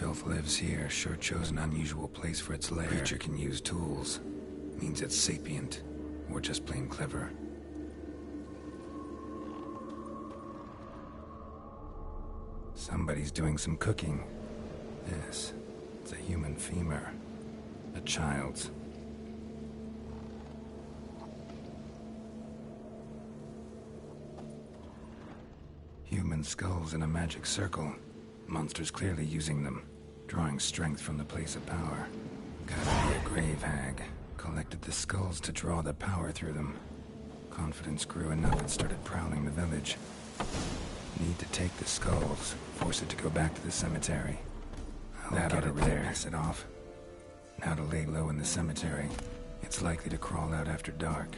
filth lives here sure chose an unusual place for its lair. Creature can use tools. Means it's sapient, or just plain clever. Somebody's doing some cooking. This, it's a human femur. A child's. Human skulls in a magic circle. Monsters clearly using them, drawing strength from the place of power. Gotta be a grave hag. Collected the skulls to draw the power through them. Confidence grew enough it started prowling the village. Need to take the skulls, force it to go back to the cemetery. That ought to really piss it off. Now to lay low in the cemetery. It's likely to crawl out after dark.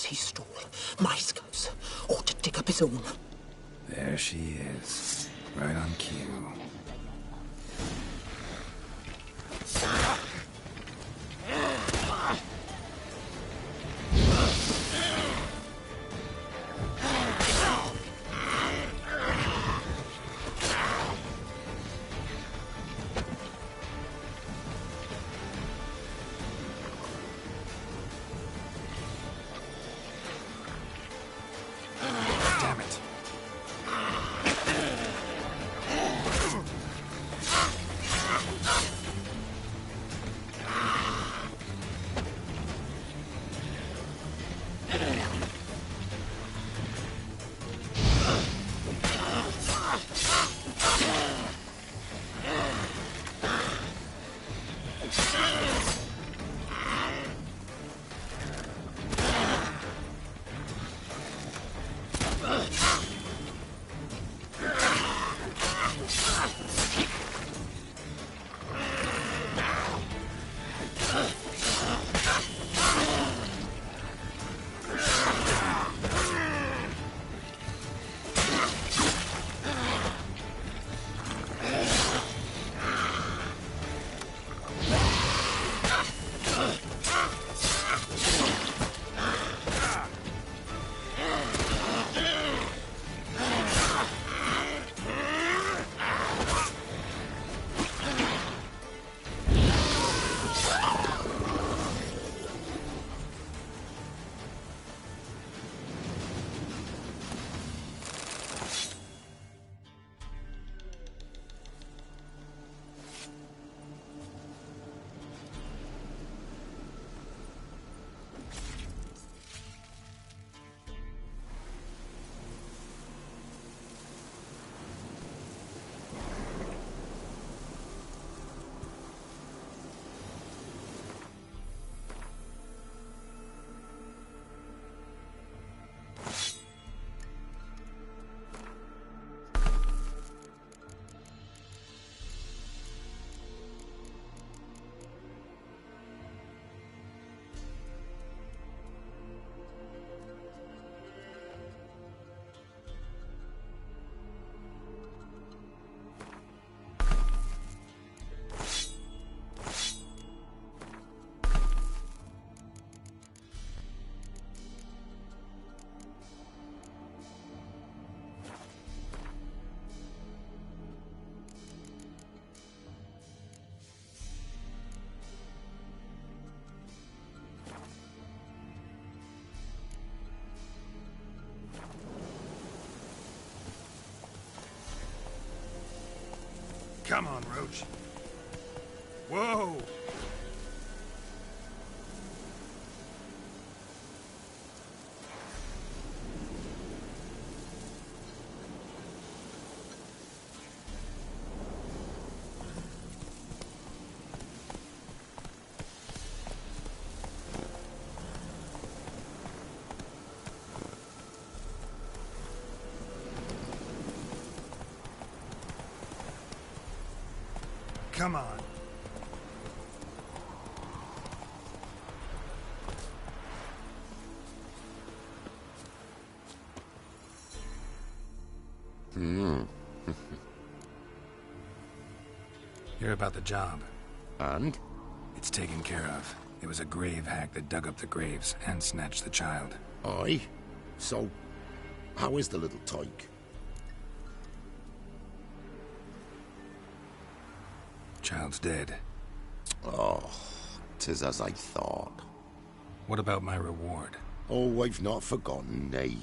He stole my skulls, or to dig up his own. There she is, right on cue. Come on, Roach. Whoa! Come on. Hear about the job. And? It's taken care of. It was a grave hack that dug up the graves and snatched the child. Aye? So, how is the little tyke? Child's dead. Oh, 'tis as I thought. What about my reward? Oh, I've not forgotten, nay.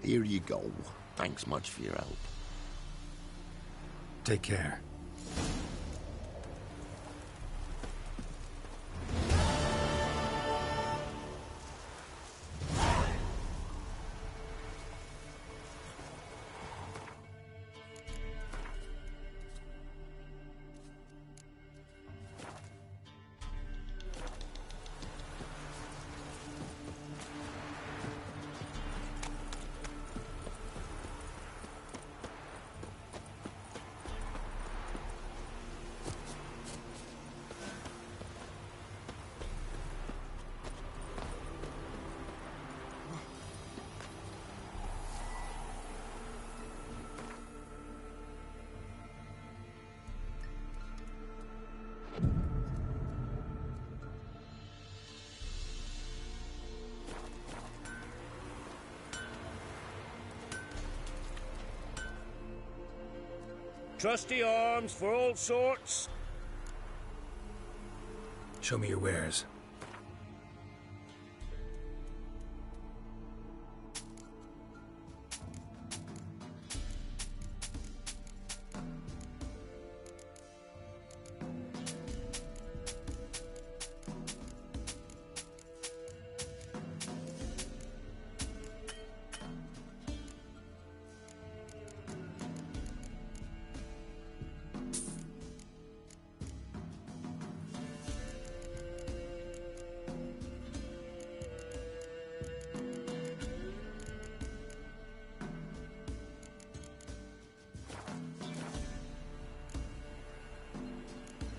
Here you go. Thanks much for your help. Take care. Trusty arms for all sorts. Show me your wares.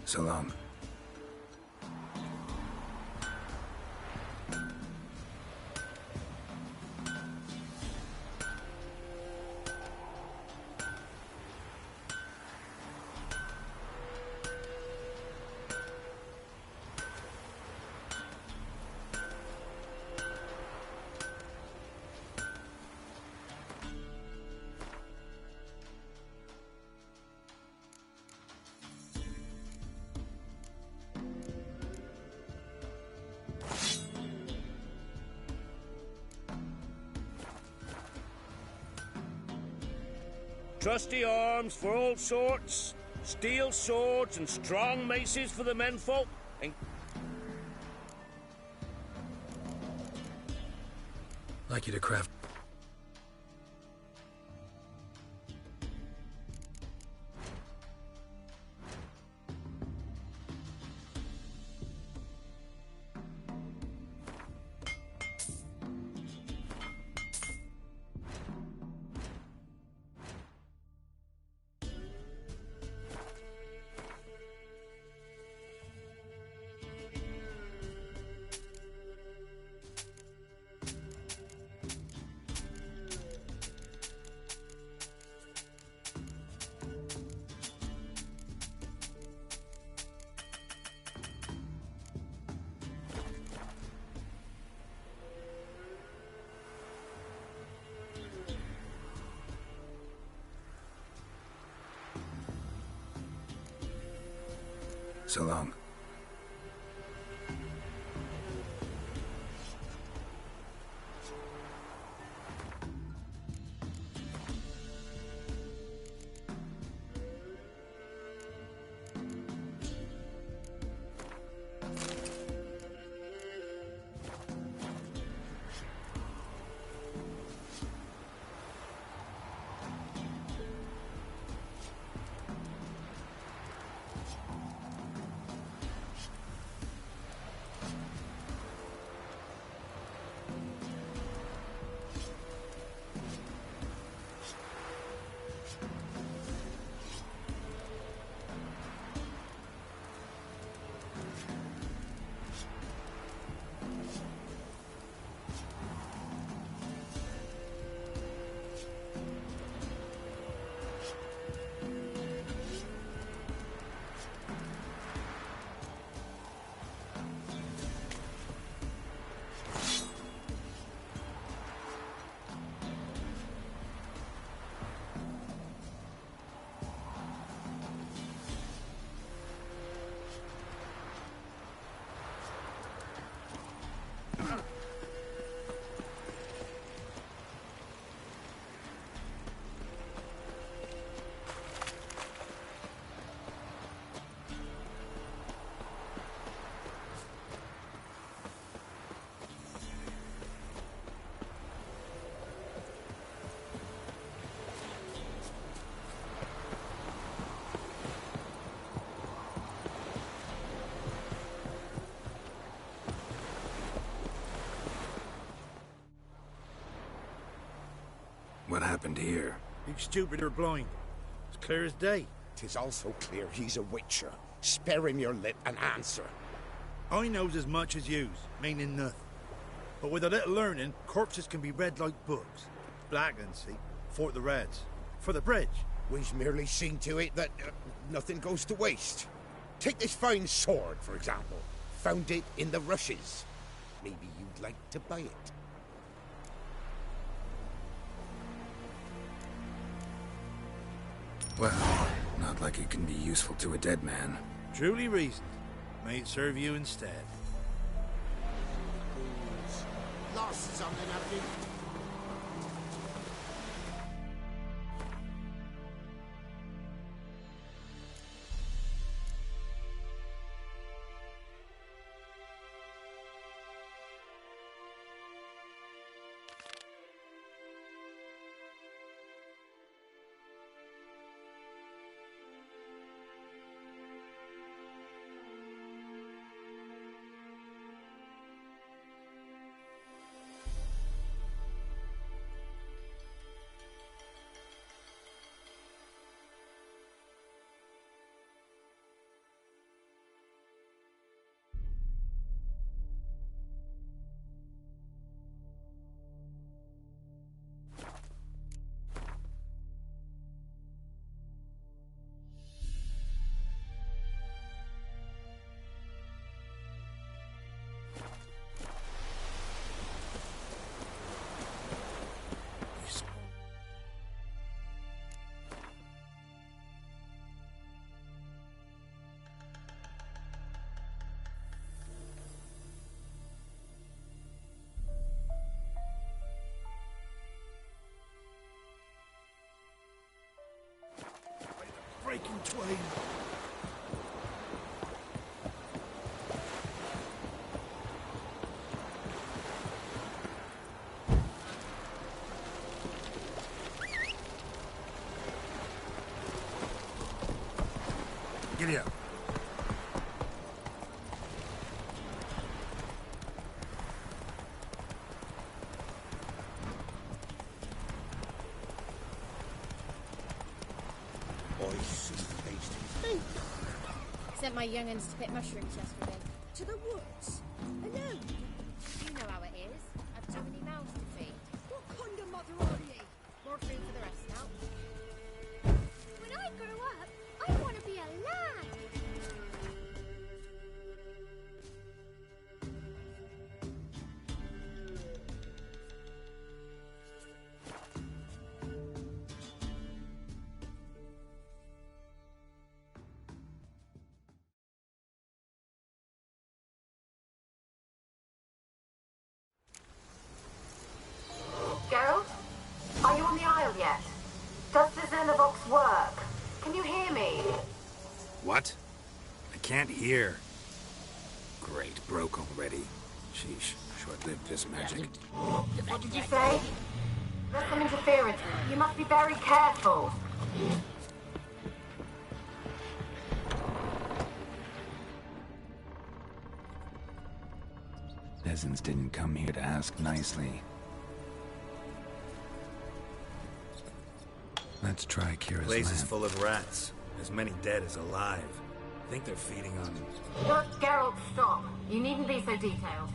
So long. Trusty arms for all sorts. Steel swords and strong maces for the menfolk. And Like you to craft. So long. What happened here? He's stupid or blind. It's clear as day. 'Tis also clear he's a witcher. Spare him your lip and answer. I knows as much as yous, meaning nothing. But with a little learning, corpses can be read like books. Black and see, for the reds. For the bridge. We've merely seen to it that nothing goes to waste. Take this fine sword, for example. Found it in the rushes. Maybe you'd like to buy it. Well, not like it can be useful to a dead man. Truly reasoned. May it serve you instead. Lost something, have you? Breaking twain. Giddy up. Sent my young'uns to pick mushrooms yesterday. To the woods? Alone? You know how it is. I've too many mouths to feed. What kind of mother are you? More food for the rest now. When I grow up, I want to be a lad. Geralt? Are you on the Isle yet? Does the Xenovox work? Can you hear me? What? I can't hear. Great, broke already. Sheesh, short-lived this magic. What did you say? There's some interference. You must be very careful. Peasants didn't come here to ask nicely. Let's try Kira's Place is lamp. full of rats. As many dead as alive. Think they're feeding on... Look, Geralt, stop. You needn't be so detailed.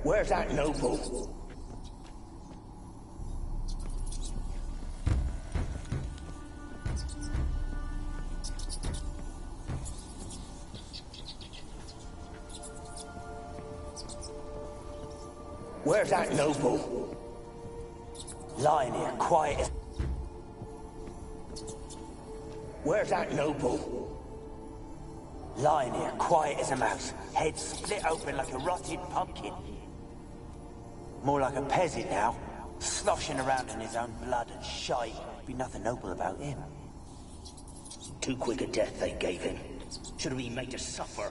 Where's that noble? Where's that noble? Lying here, quiet as... Where's that noble? Lying here, quiet as a mouse, head split open like a rotted pumpkin. More like a peasant now, sloshing around in his own blood and shite. Be nothing noble about him. Too quick a death they gave him. Should have been made to suffer.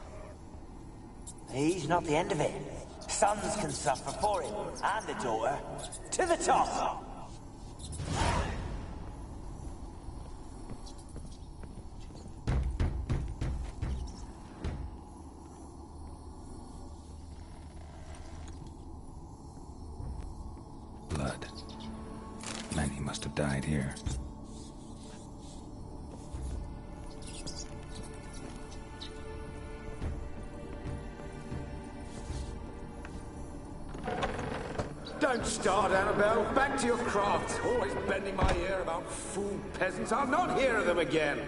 He's not the end of it. Sons can suffer for him, and the daughter. To the top! Blood. Many must have died here. Don't start, Annabelle. Back to your craft. Always bending my ear about fool peasants. I'll not hear of them again.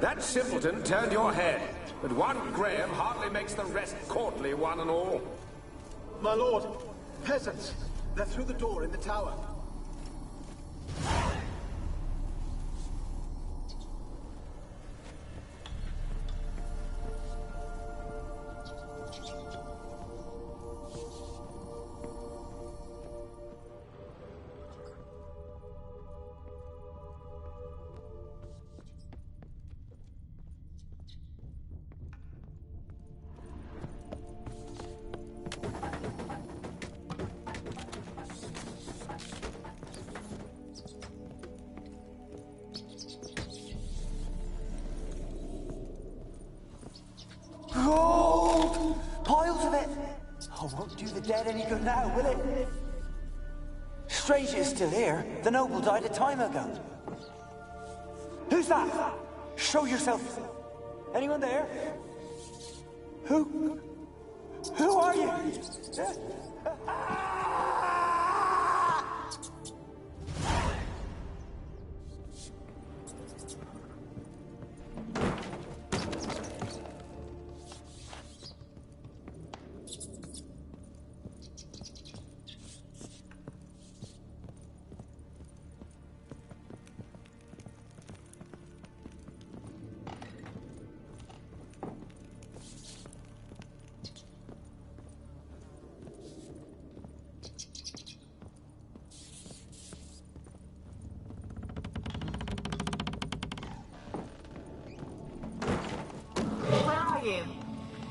That simpleton turned your head, but one Graham hardly makes the rest courtly, one and all. My lord, peasants. They're through the door in the tower. Gold! Piles of it! Oh, won't do the dead any good now, will it? Strange it's still here. The noble died a time ago. Who's that? Show yourself. Anyone there? Who are you?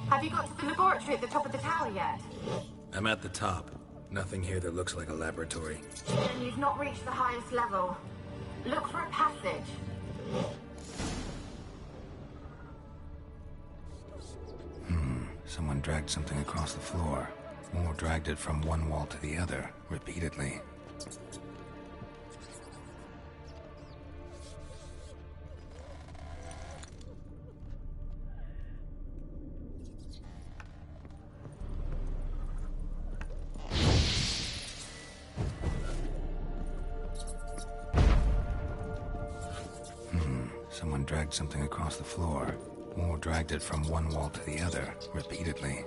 Have you got to the laboratory at the top of the tower yet? I'm at the top. Nothing here that looks like a laboratory. Then you've not reached the highest level. Look for a passage. Someone dragged something across the floor. Or dragged it from one wall to the other, repeatedly. Someone dragged something across the floor, or dragged it from one wall to the other, repeatedly.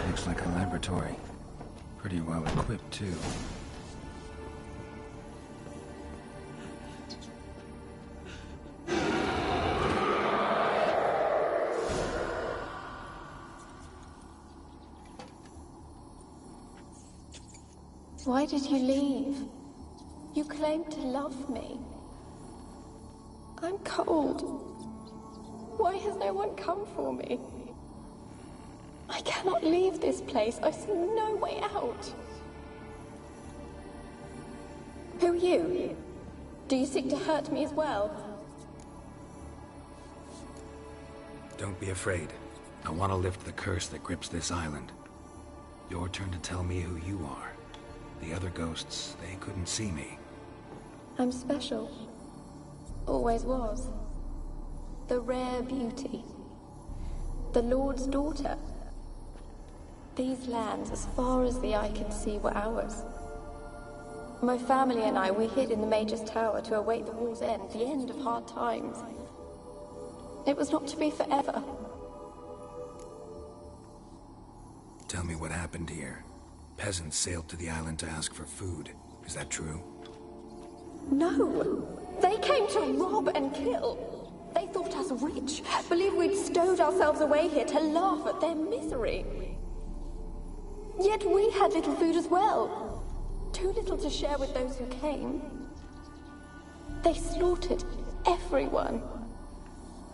Looks like a laboratory. Pretty well equipped, too. Why did you leave? You claimed to love me. I'm cold. Why has no one come for me? I cannot leave this place. I see no way out. Who are you? Do you seek to hurt me as well? Don't be afraid. I want to lift the curse that grips this island. Your turn to tell me who you are. The other ghosts, they couldn't see me. I'm special. Always was. The rare beauty. The Lord's daughter. These lands, as far as the eye can see, were ours. My family and I, we hid in the Mage's Tower to await the war's end, the end of hard times. It was not to be forever. Tell me what happened here. Peasants sailed to the island to ask for food. Is that true? No! They came to rob and kill. They thought us rich, believed we'd stowed ourselves away here to laugh at their misery. Yet we had little food as well. Too little to share with those who came. They slaughtered everyone.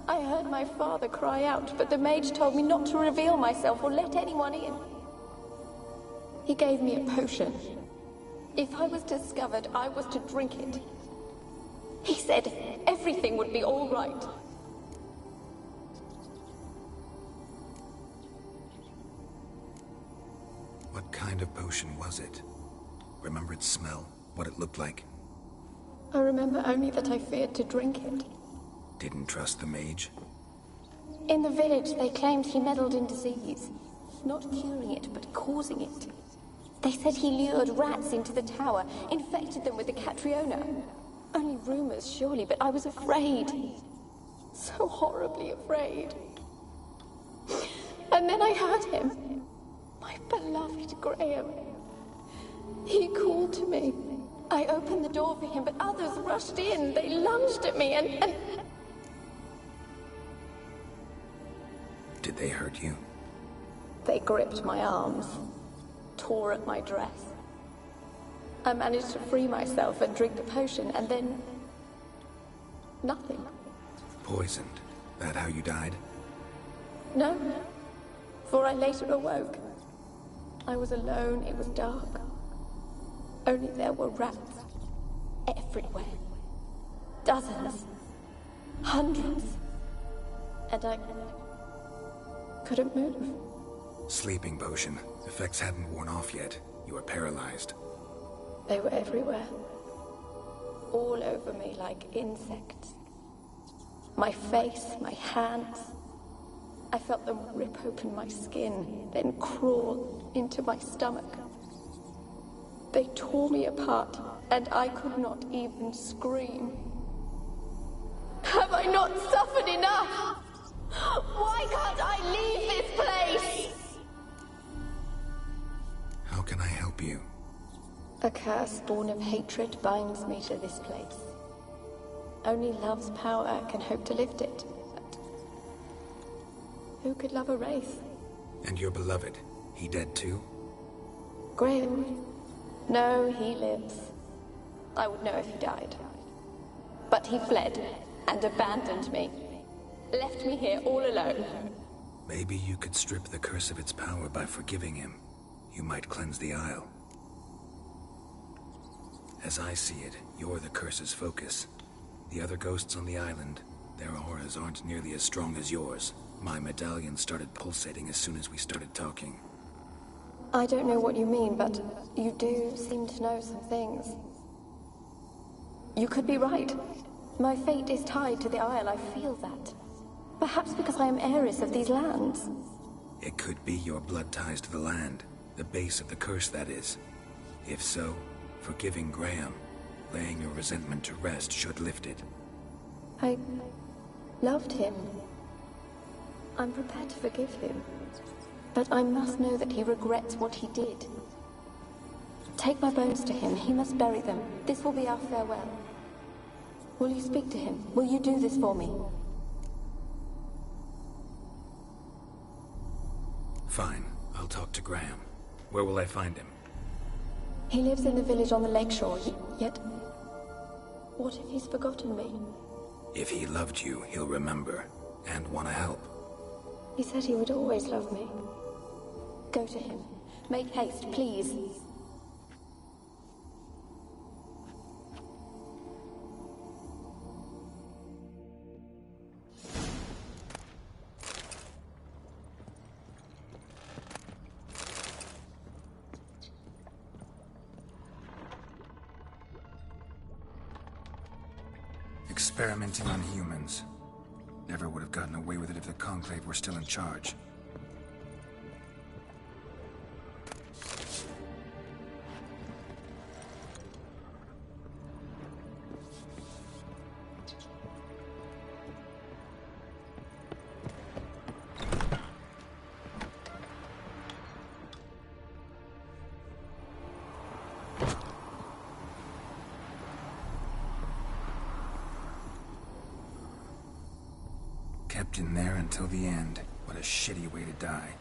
I heard my father cry out, but the mage told me not to reveal myself or let anyone in. He gave me a potion. If I was discovered, I was to drink it. He said everything would be all right. What kind of potion was it? Remember its smell? What it looked like? I remember only that I feared to drink it. Didn't trust the mage? In the village, they claimed he meddled in disease. Not curing it, but causing it. They said he lured rats into the tower, infected them with the Catriona. Only rumors, surely, but I was afraid. So horribly afraid. And then I heard him. My beloved Graham. He called to me. I opened the door for him, but others rushed in. They lunged at me and... Did they hurt you? They gripped my arms. Tore at my dress. I managed to free myself and drink the potion, and then... nothing. Poisoned? That how you died? No, for I later awoke. I was alone, it was dark. Only there were rats. Everywhere. Dozens. Hundreds. And I... couldn't move. Sleeping potion. Effects hadn't worn off yet. You were paralyzed. They were everywhere. All over me like insects. My face, my hands. I felt them rip open my skin, then crawl into my stomach. They tore me apart, and I could not even scream. Have I not suffered enough? Why can't I leave this place? How can I help you? A curse born of hatred binds me to this place. Only love's power can hope to lift it. But who could love a wraith? And your beloved, he dead too? Graham? No, he lives. I would know if he died. But he fled and abandoned me. Left me here all alone. Maybe you could strip the curse of its power by forgiving him. You might cleanse the Isle. As I see it, you're the curse's focus. The other ghosts on the island, their auras aren't nearly as strong as yours. My medallion started pulsating as soon as we started talking. I don't know what you mean, but you do seem to know some things. You could be right. My fate is tied to the Isle, I feel that. Perhaps because I am heiress of these lands. It could be your blood ties to the land. The base of the curse, that is. If so, forgiving Graham, laying your resentment to rest should lift it. I loved him. I'm prepared to forgive him. But I must know that he regrets what he did. Take my bones to him. He must bury them. This will be our farewell. Will you speak to him? Will you do this for me? Fine. I'll talk to Graham. Where will I find him? He lives in the village on the lakeshore, yet... What if he's forgotten me? If he loved you, he'll remember, and want to help. He said he would always love me. Go to him. Make haste, please. Experimenting on humans. Never would have gotten away with it if the Conclave were still in charge. Kept in there until the end. What a shitty way to die.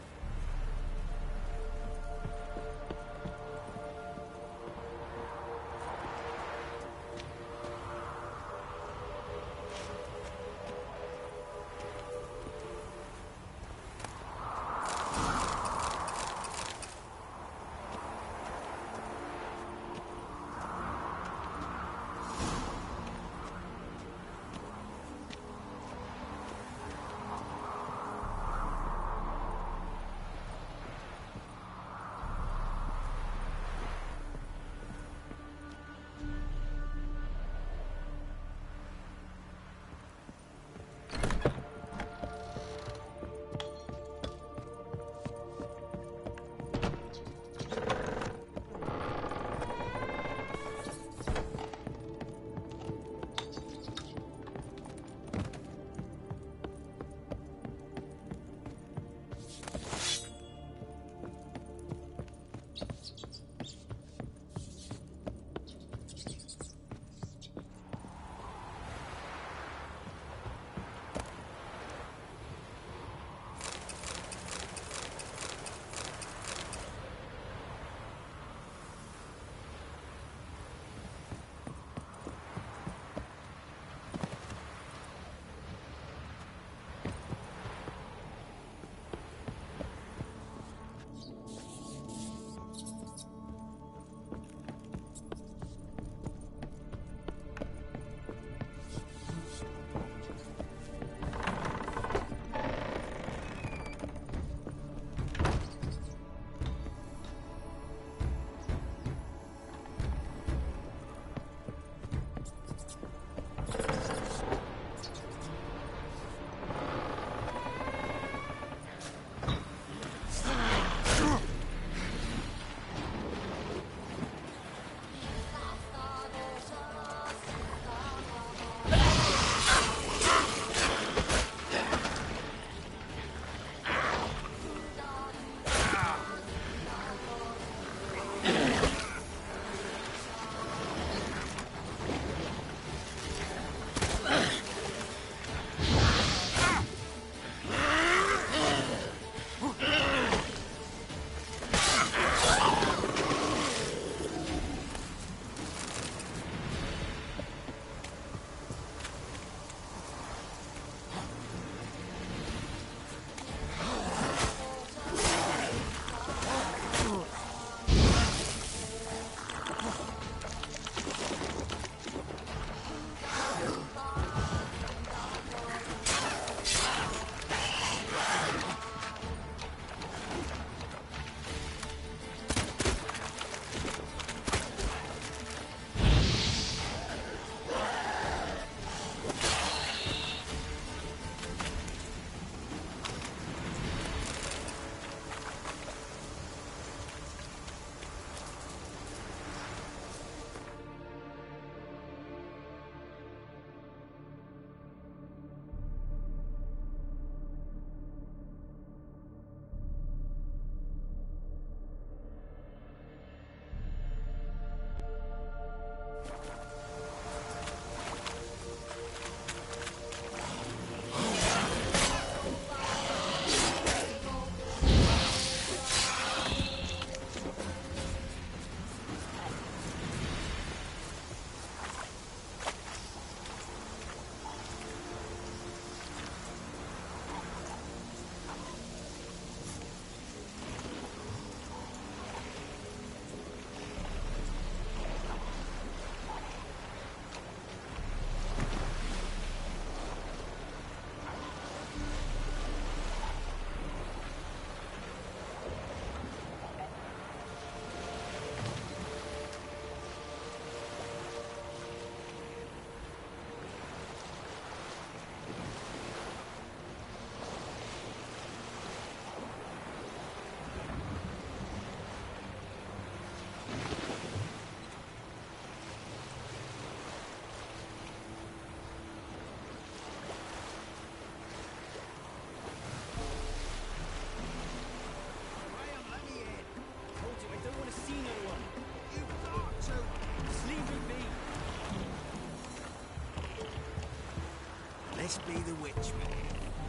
This be the witch man.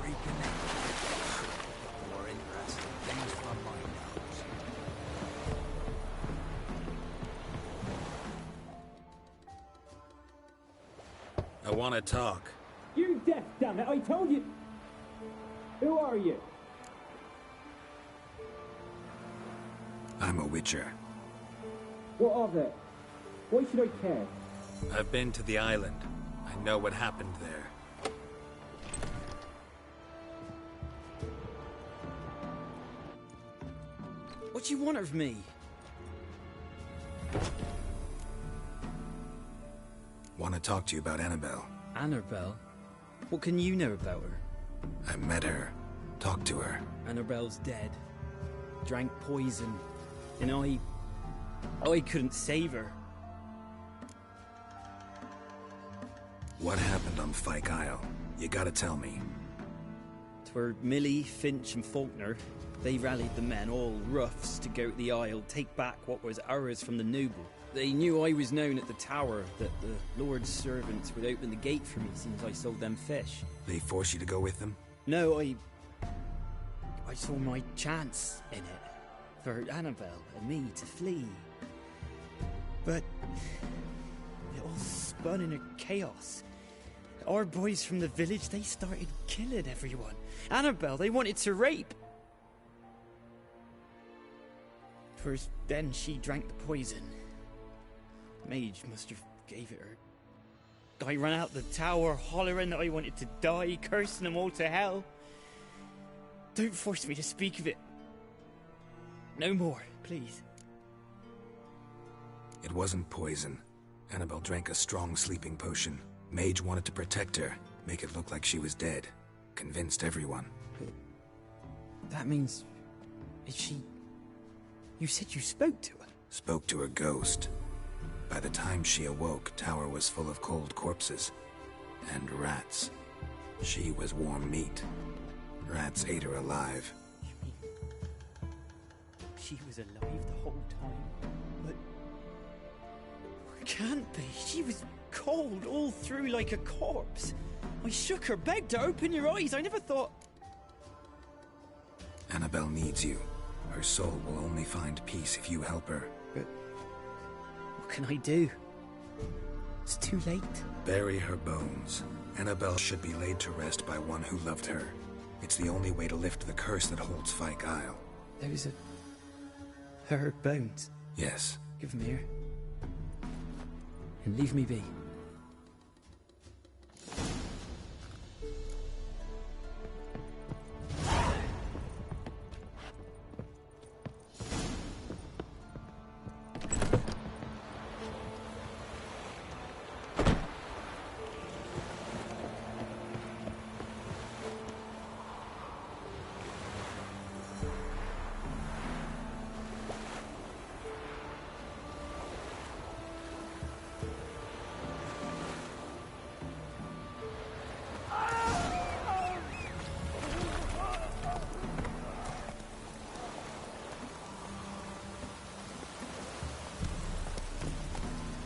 Reconnect. More interesting things from my nose. I want to talk. You're deaf, damn it! I told you. Who are you? I'm a witcher. What of it? Why should I care? I've been to the island. I know what happened there. What do you want of me? Want to talk to you about Annabelle. Annabelle? What can you know about her? I met her. Talked to her. Annabelle's dead. Drank poison. And I couldn't save her. What happened on Fyke Isle? You gotta tell me. 'Twere Millie, Finch and Faulkner. They rallied the men, all roughs, to go to the Isle, take back what was ours from the noble. They knew I was known at the tower, that the Lord's servants would open the gate for me since I sold them fish. They forced you to go with them? No, I saw my chance in it. For Annabelle and me to flee. But it all spun in a chaos. Our boys from the village, they started killing everyone. Annabelle, they wanted to rape. First, then she drank the poison. Mage must have gave it her. I ran out the tower hollering that I wanted to die, cursing them all to hell. Don't force me to speak of it. No more, please. It wasn't poison. Annabelle drank a strong sleeping potion. Mage wanted to protect her, make it look like she was dead. Convinced everyone. But that means... is she... You said you spoke to her? Spoke to a ghost. By the time she awoke, Tower was full of cold corpses. And rats. She was warm meat. Rats ate her alive. She was alive the whole time, but... It can't be. She was cold all through like a corpse. I shook her, begged her, open your eyes. I never thought... Annabelle needs you. Her soul will only find peace if you help her. But... what can I do? It's too late. Bury her bones. Annabelle should be laid to rest by one who loved her. It's the only way to lift the curse that holds Fyke Isle. Those are... her bones? Yes. Give them here. And leave me be.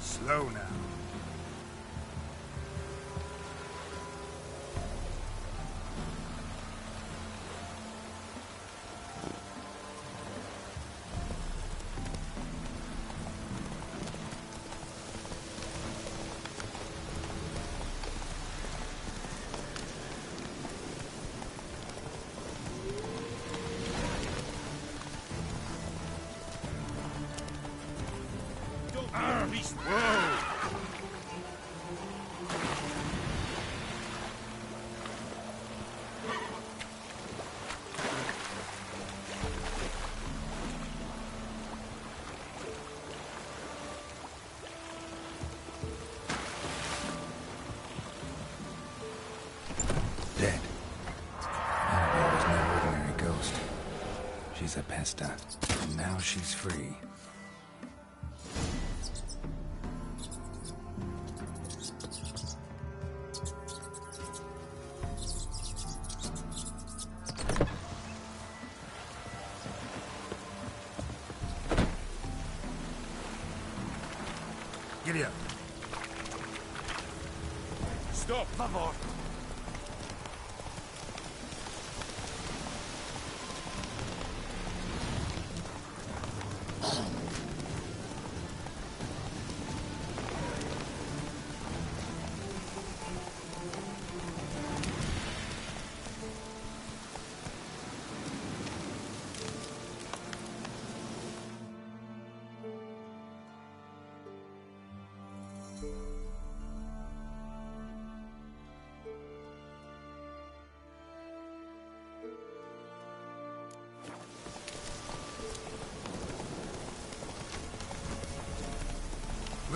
Slow now. Dead. Annabelle was no ordinary ghost. She's a pesta, and now she's free. Giddy up. Stop! Favor.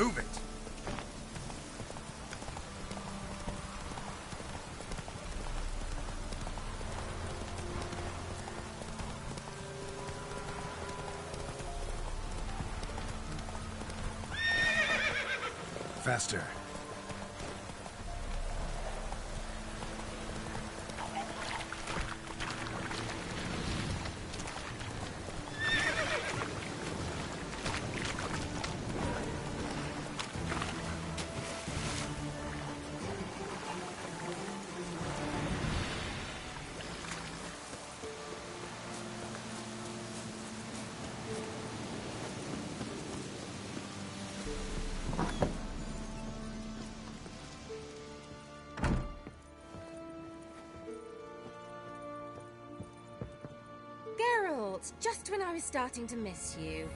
Move it! Faster. Geralt, just when I was starting to miss you.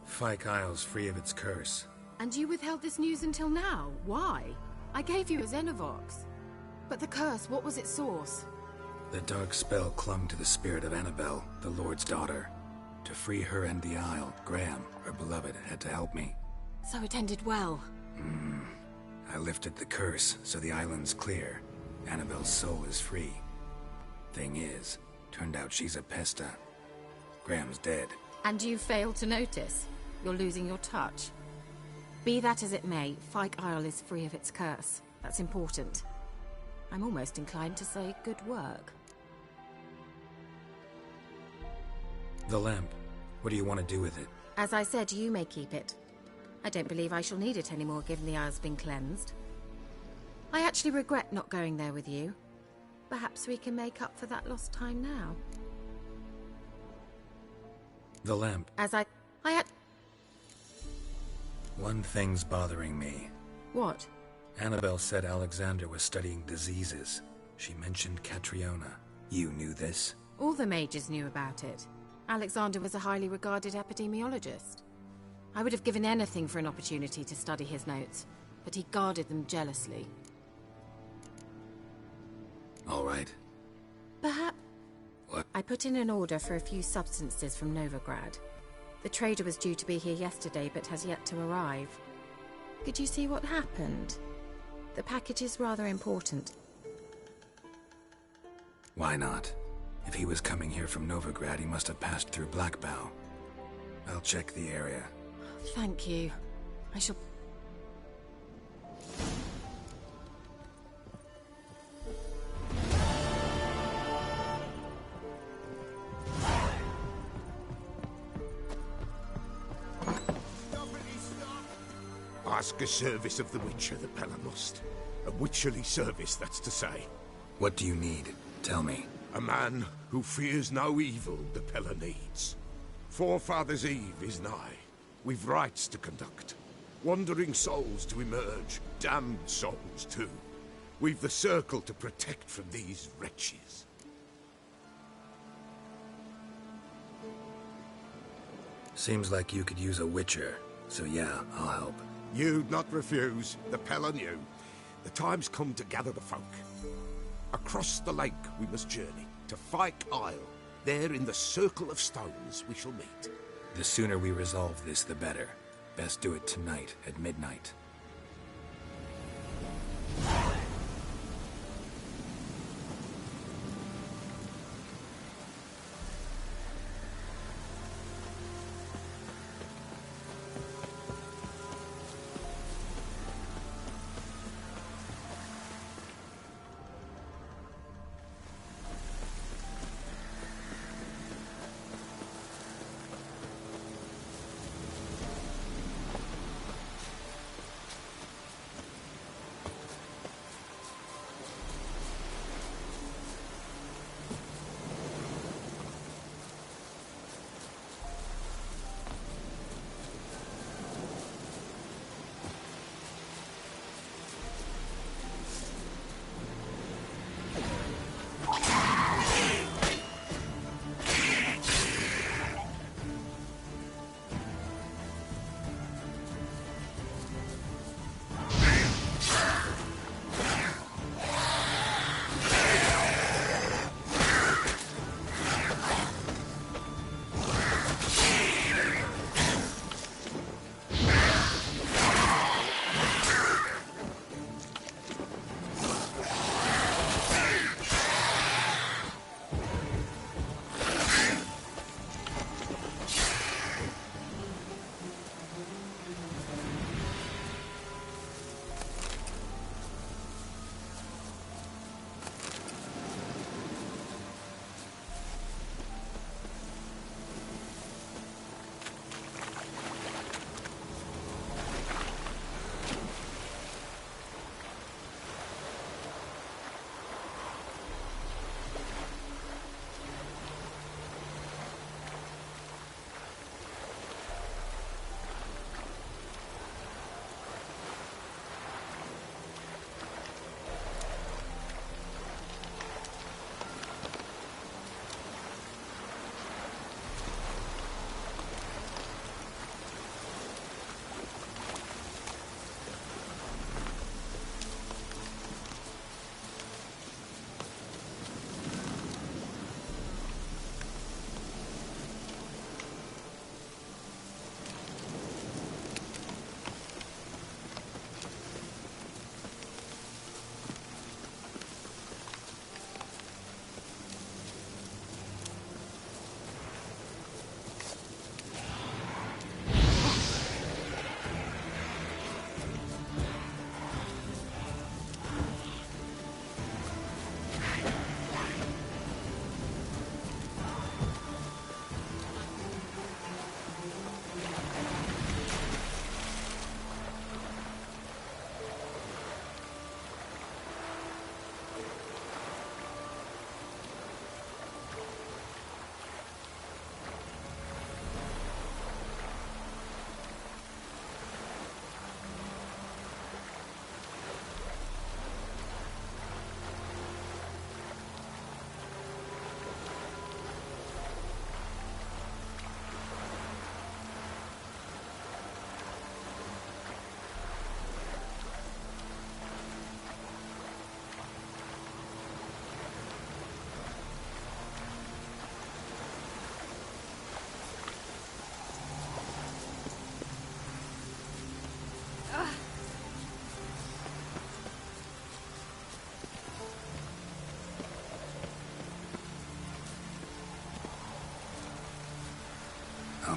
Fyke Isle's free of its curse. And you withheld this news until now? Why? I gave you a Xenovox. But the curse, what was its source? The dark spell clung to the spirit of Annabelle, the Lord's daughter. To free her and the Isle, Graham, her beloved, had to help me. So it ended well. I lifted the curse, so the island's clear. Annabelle's soul is free. Thing is, turned out she's a Pesta. Graham's dead. And you failed to notice. You're losing your touch. Be that as it may, Fyke Isle is free of its curse. That's important. I'm almost inclined to say good work. The lamp. What do you want to do with it? As I said, you may keep it. I don't believe I shall need it anymore, given the Isle's been cleansed. I actually regret not going there with you. Perhaps we can make up for that lost time now. The lamp. As I had... One thing's bothering me. What? Annabelle said Alexander was studying diseases. She mentioned Catriona. You knew this? All the mages knew about it. Alexander was a highly regarded epidemiologist. I would have given anything for an opportunity to study his notes, but he guarded them jealously. All right. Perhaps... What? I put in an order for a few substances from Novigrad. The trader was due to be here yesterday, but has yet to arrive. Could you see what happened? The package is rather important. Why not? If he was coming here from Novigrad, he must have passed through Blackbough. I'll check the area. Thank you. I shall... Ask a service of the Witcher, the Pella must. A witcherly service, that's to say. What do you need? Tell me. A man who fears no evil the Pella needs. Forefathers' Eve is nigh. We've rites to conduct. Wandering souls to emerge. Damned souls, too. We've the circle to protect from these wretches. Seems like you could use a witcher. So yeah, I'll help. You'd not refuse. The Pella knew. The time's come to gather the folk. Across the lake we must journey, to Fyke Isle. There in the Circle of Stones we shall meet. The sooner we resolve this, the better. Best do it tonight, at midnight.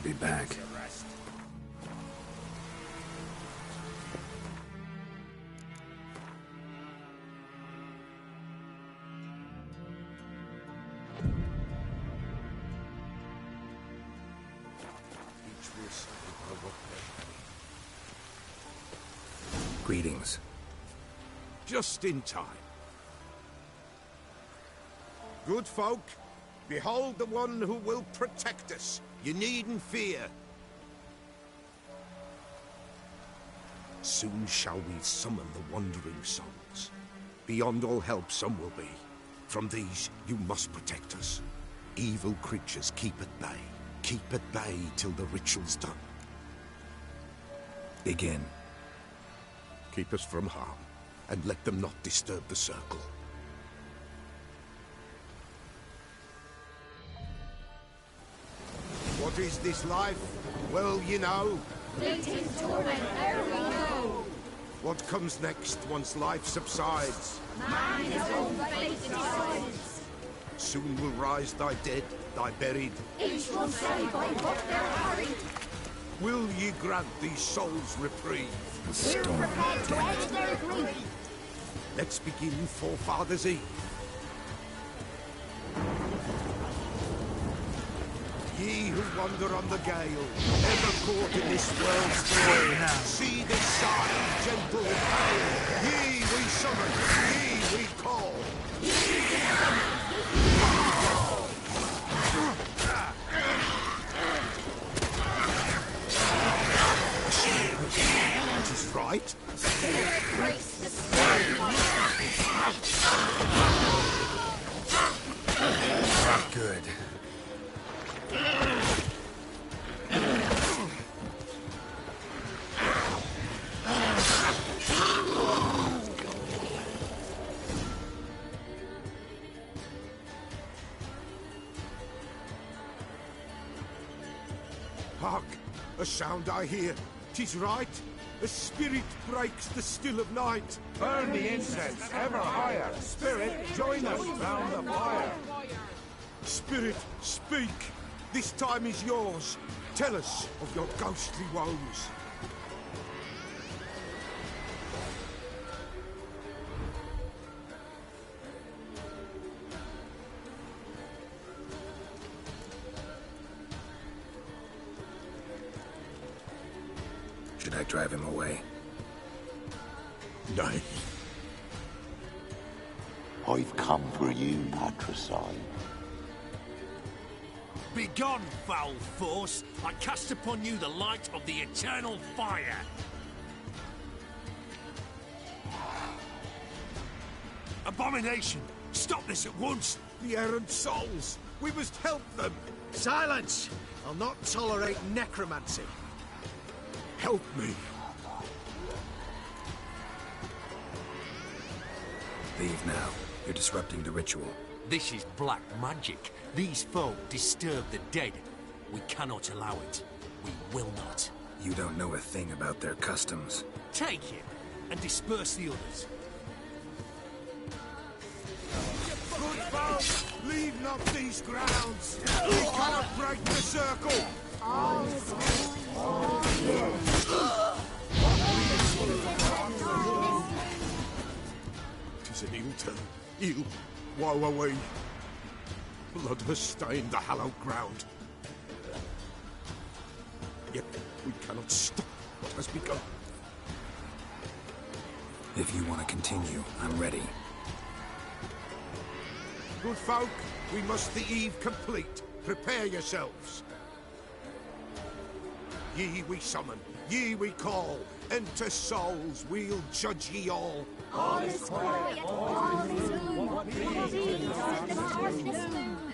be back. Greetings. Just in time. Good folk, behold the one who will protect us. You needn't fear. Soon shall we summon the wandering souls. Beyond all help some will be. From these you must protect us. Evil creatures keep at bay. Keep at bay till the ritual's done. Begin. Keep us from harm, and let them not disturb the circle. What is this life? Well, you know. Fleeting torment, there we know. What comes next once life subsides? Man is all fate decides. Soon will rise thy dead, thy buried. Each will say by what they're hurried. Will ye grant these souls reprieve? We're prepared to edge their grief. Let's begin Forefathers' Eve. Ye who wander on the gale, ever caught in this world's toil, see this sign, gentle and pale. Ye we summon, ye we call. It is right. Good. Hark! A sound I hear. 'Tis right. A spirit breaks the still of night. Burn the incense ever higher. Spirit, join us round the fire. Spirit, speak. This time is yours. Tell us of your ghostly woes. Should I drive him away? Nay. I've come for you, patricide. Begone, foul force! I cast upon you the light of the eternal fire! Abomination! Stop this at once! The errant souls! We must help them! Silence! I'll not tolerate necromancy. Help me! Leave now. You're disrupting the ritual. This is black magic. These folk disturb the dead. We cannot allow it. We will not. You don't know a thing about their customs. Take him and disperse the others. Good folk, leave not these grounds. We cannot break the circle. All is all Tis an ill turn. Ill. Woe away. Blood has stained the hallowed ground. Yet we cannot stop what has begun. If you want to continue, I'm ready. Good folk, we must the eve complete. Prepare yourselves. Ye we summon, ye we call. Enter souls, we'll judge ye all. All is quiet, all is gloom. What is in the darkness gloom?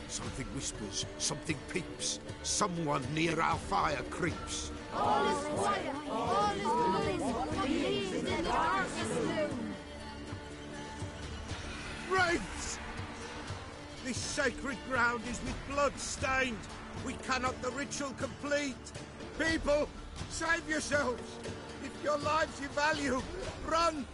Something whispers, something peeps. Someone near our fire creeps. All is quiet, all is gloom. What is in the darkness gloom? Wraiths! This sacred ground is with blood stained. We cannot the ritual complete. People, save yourselves. If your lives you value, run!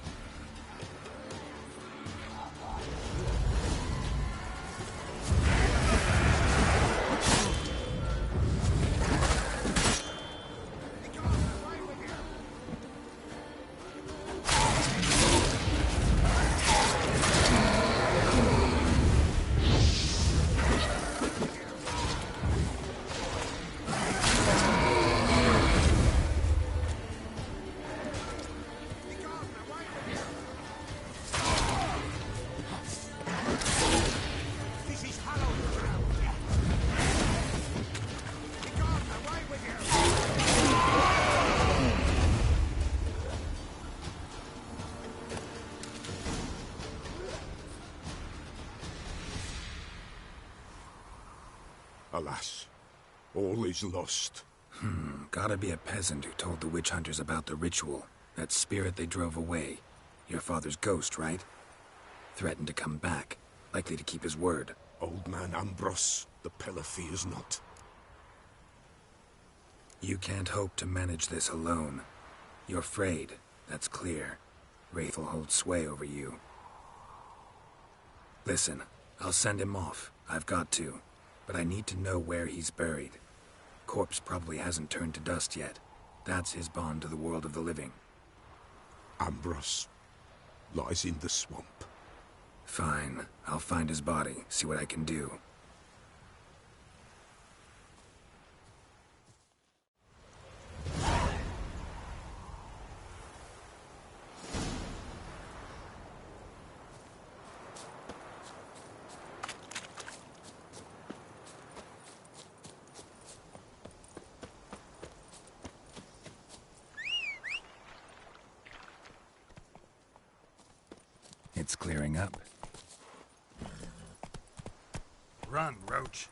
Alas, all is lost. Gotta be a peasant who told the witch hunters about the ritual. That spirit they drove away. Your father's ghost, right? Threatened to come back. Likely to keep his word. Old man Ambrose, the Pella fears not. You can't hope to manage this alone. You're afraid, that's clear. Wraith will hold sway over you. Listen, I'll send him off. I've got to. But I need to know where he's buried. Corpse probably hasn't turned to dust yet. That's his bond to the world of the living. Ambrose lies in the swamp. Fine. I'll find his body, see what I can do. It's clearing up. Run, Roach.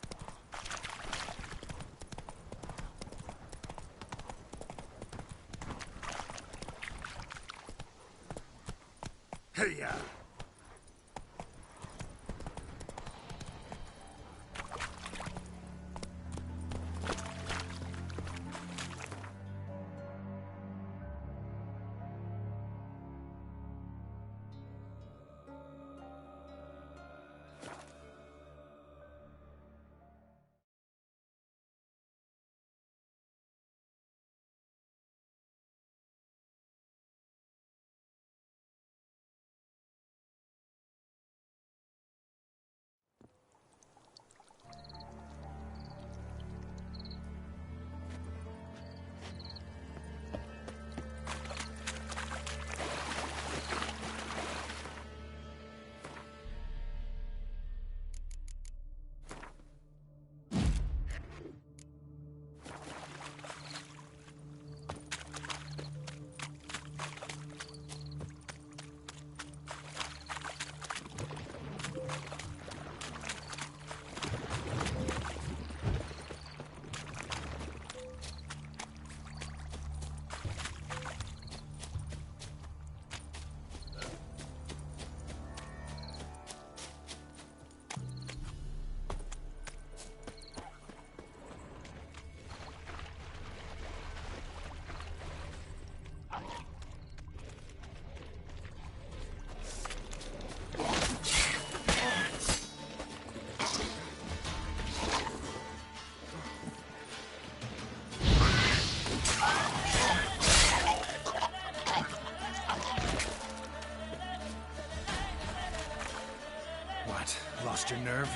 Hey-ya! Lost your nerve?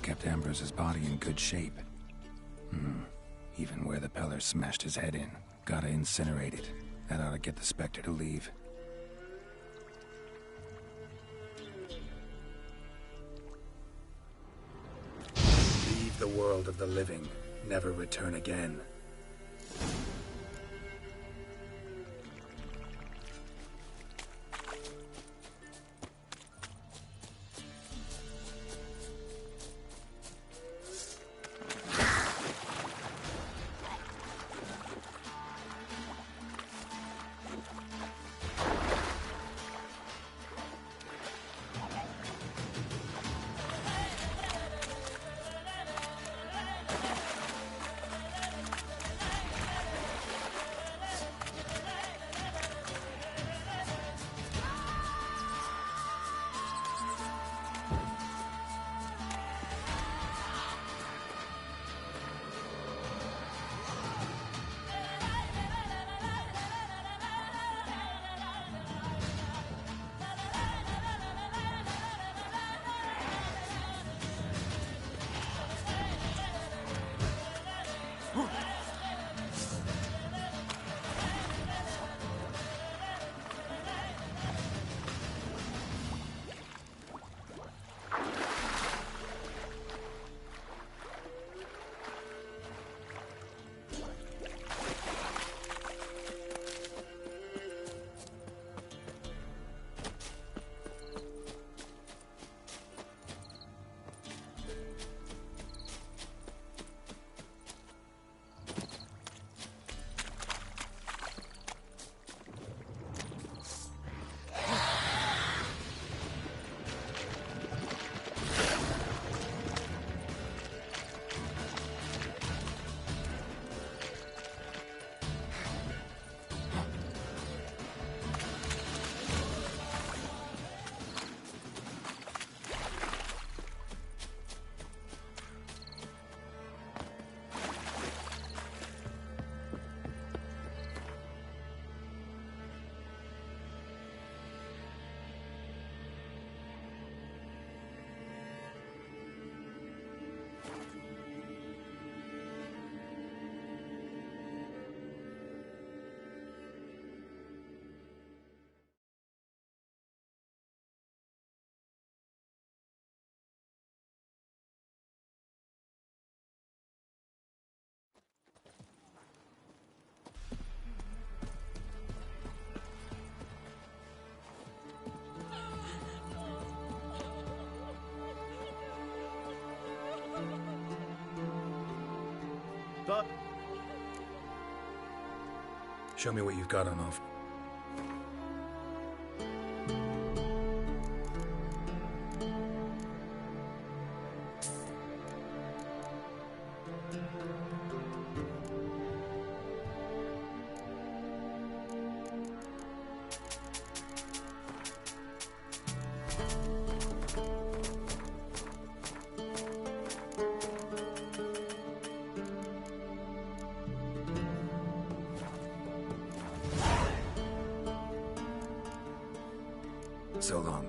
Kept Ambrose's body in good shape. Even where the Peller smashed his head in. Gotta incinerate it. That ought to get the Spectre to leave. Leave the world of the living. Never return again. but... Show me what you've got on offer. So long.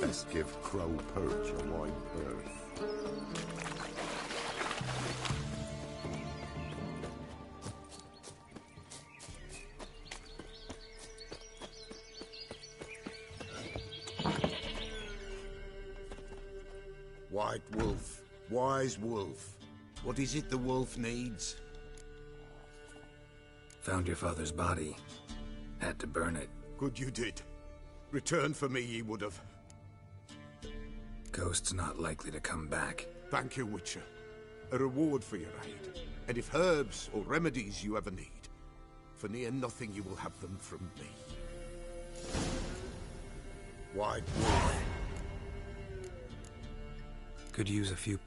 Best give Crow Perch a wide berth. White Wolf, wise wolf. What is it the wolf needs? Found your father's body. Had to burn it. Good you did. Return for me ye would have. Ghost's not likely to come back. Thank you, Witcher. A reward for your aid. And if herbs or remedies you ever need, for near nothing you will have them from me. White Wolf. Could use a few...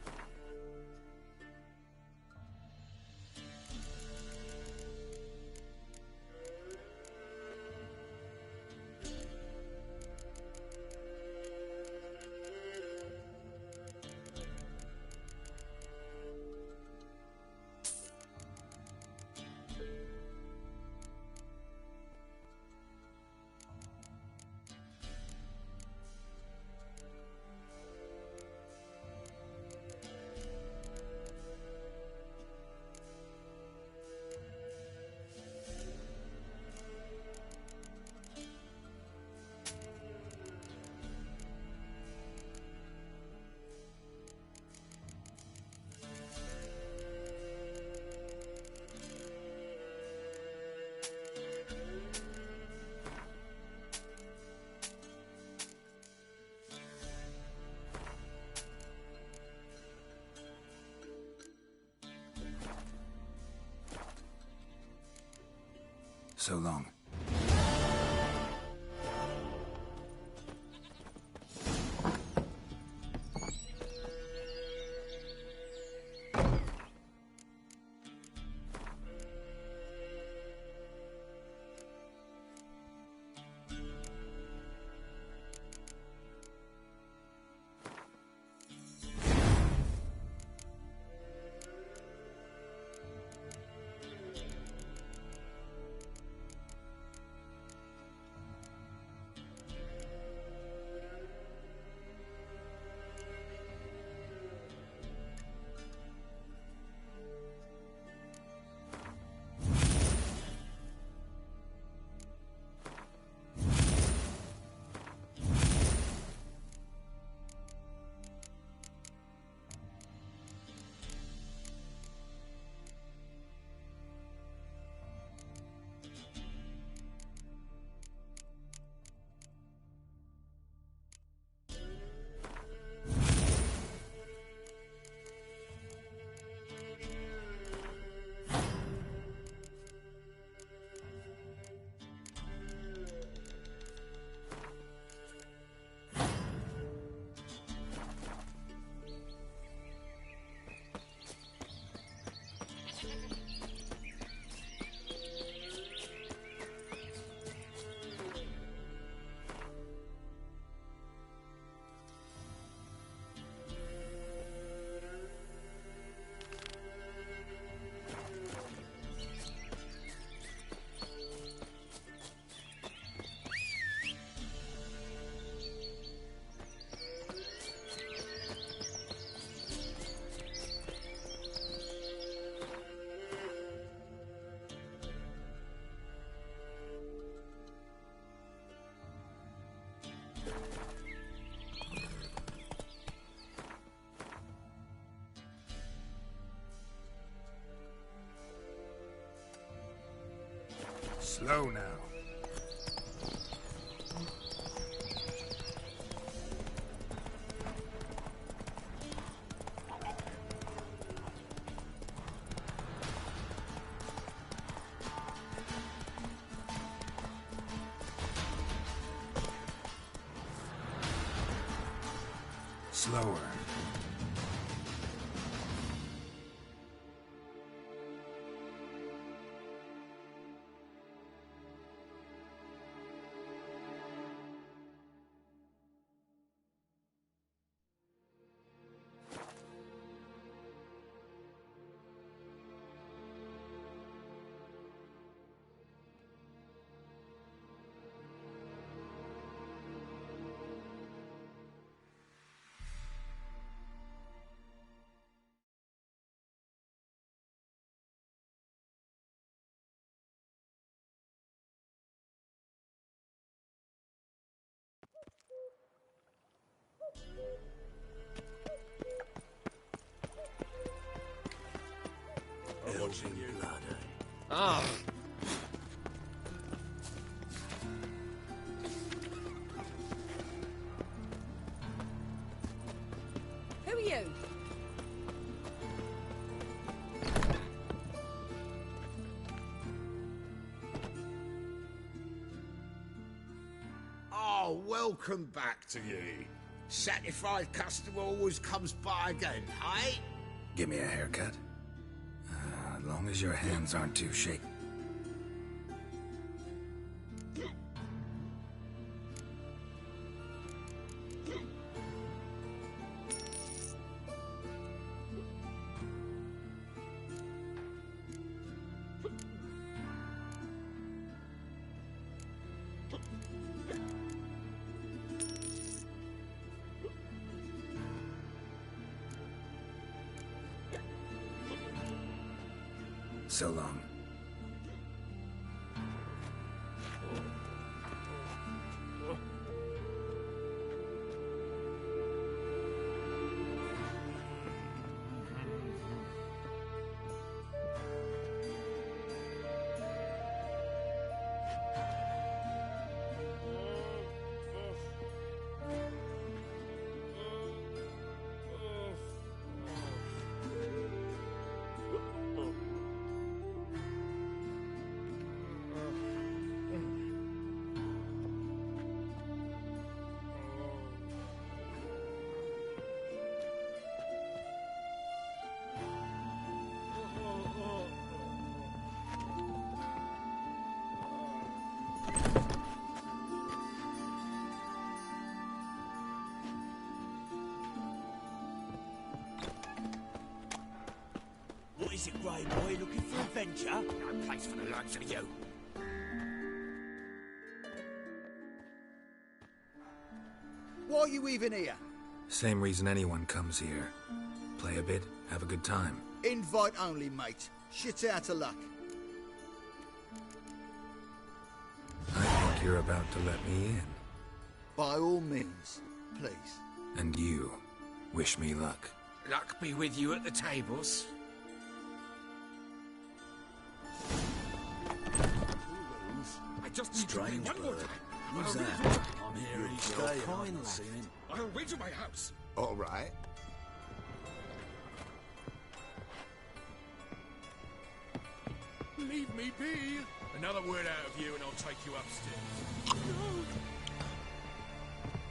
So long. Slow now. Slower. I'm watching you. Blood, eh? Ah! Who are you? Oh, welcome back to ye. Satisfied customer always comes by again, eh? Give me a haircut. As long as your hands aren't too shaky. So long. What is it, Grey Boy? Looking for adventure? No place for the likes of you. Why are you even here? Same reason anyone comes here. Play a bit, have a good time. Invite only, mate. Shit out of luck. I think you're about to let me in. By all means, please. And you, wish me luck. Luck be with you at the tables. I just Strange one more bird. time. Who's I'll that? read you- I'm here each You'll day and I find haven't that. seen him. I'll read you my house. All right. Leave me be. Another word out of you and I'll take you upstairs.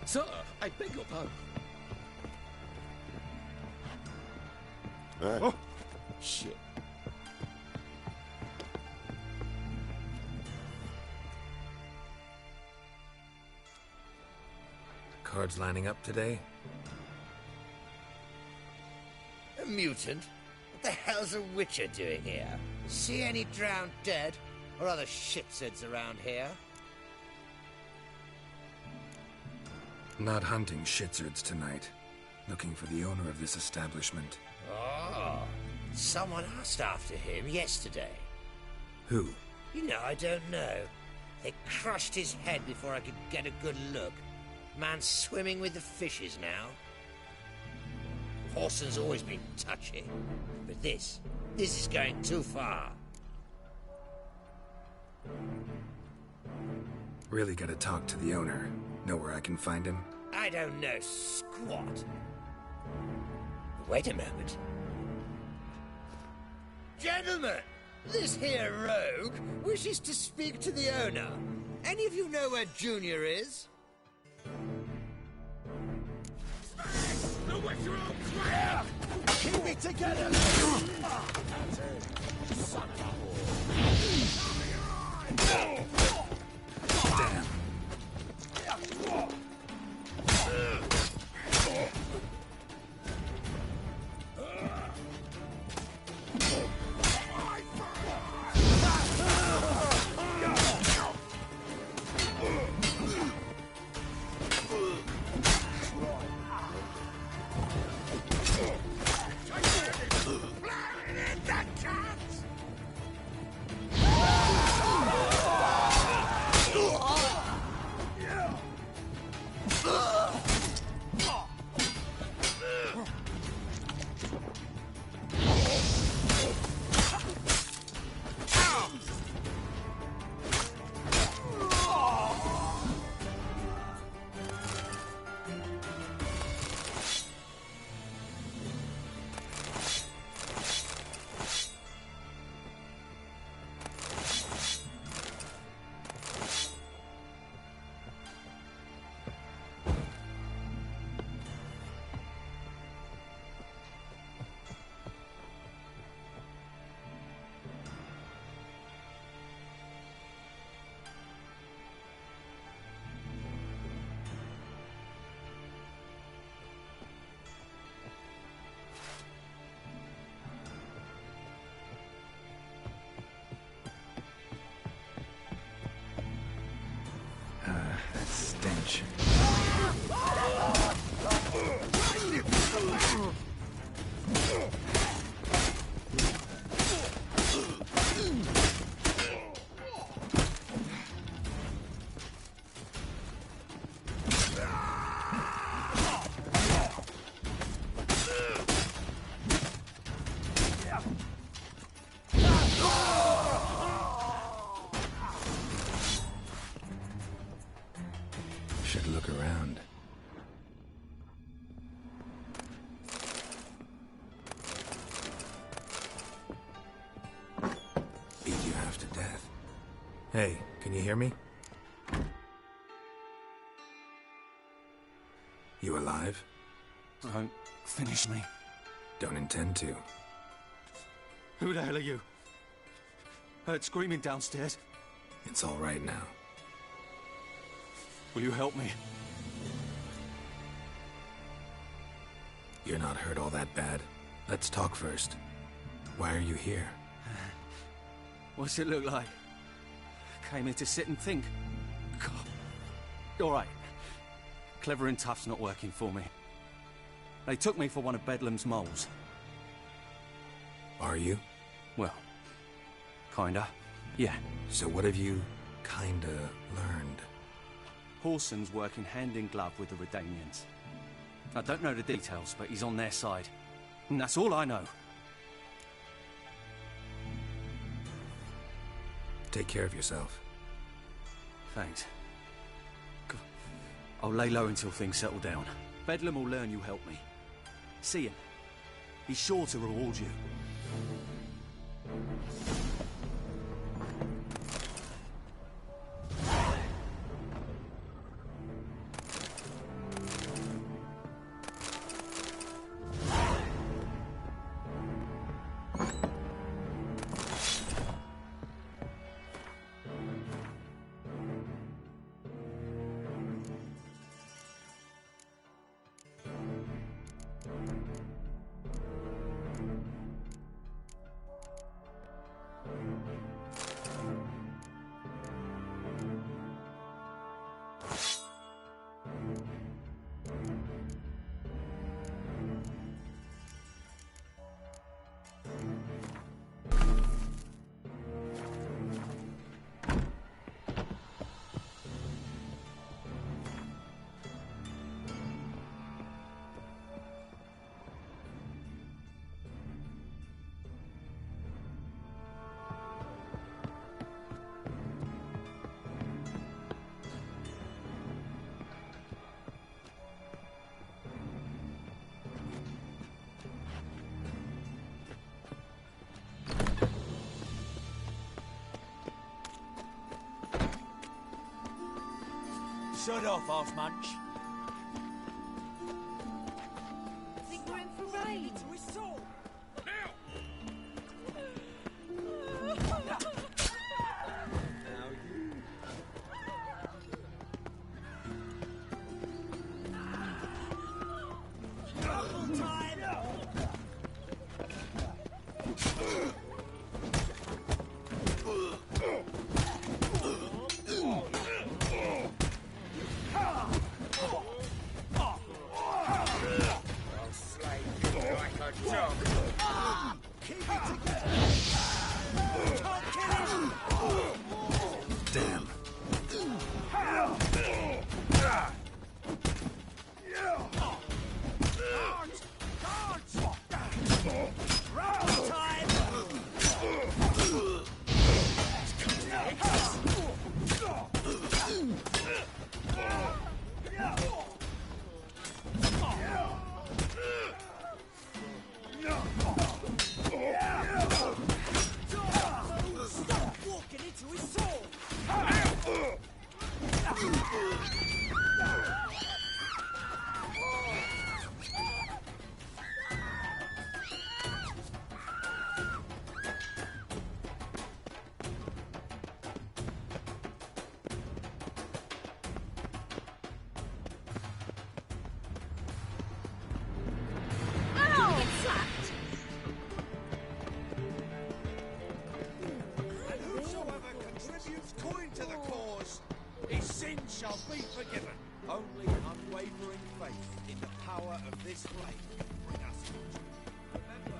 Sir, I beg your pardon. Oh, shit. Cards lining up today? A mutant? What the hell's a witcher doing here? See any drowned dead? Or other shitsuds around here? Not hunting shitsards tonight. Looking for the owner of this establishment. Oh, someone asked after him yesterday. Who? You know, I don't know. They crushed his head before I could get a good look. Man's swimming with the fishes now. Horson's always been touchy. But this is going too far. Really gotta talk to the owner. Know where I can find him? I don't know squat. Wait a moment. Gentlemen, this here rogue wishes to speak to the owner. Any of you know where Junior is? The Witcher on fire! Keep it together! Son of a Damn. That stench. Should look around. Beat you half to death. Hey, can you hear me? You alive? Don't finish me. Don't intend to. Who the hell are you? Heard screaming downstairs. It's all right now. Will you help me? You're not hurt all that bad. Let's talk first. Why are you here? What's it look like? Came here to sit and think. God. All right. Clever and tough's not working for me. They took me for one of Bedlam's moles. Are you? Well, kinda. Yeah. So what have you kinda learned? Whoreson's working hand in glove with the Redanians. I don't know the details, but he's on their side. And that's all I know. Take care of yourself. Thanks. God. I'll lay low until things settle down. Bedlam will learn you helped me. See him. He's sure to reward you. Shut off, Arse Munch. I think we're in for rain. Damn. Shall be forgiven. Only unwavering faith in the power of this flame can bring us victory. Remember.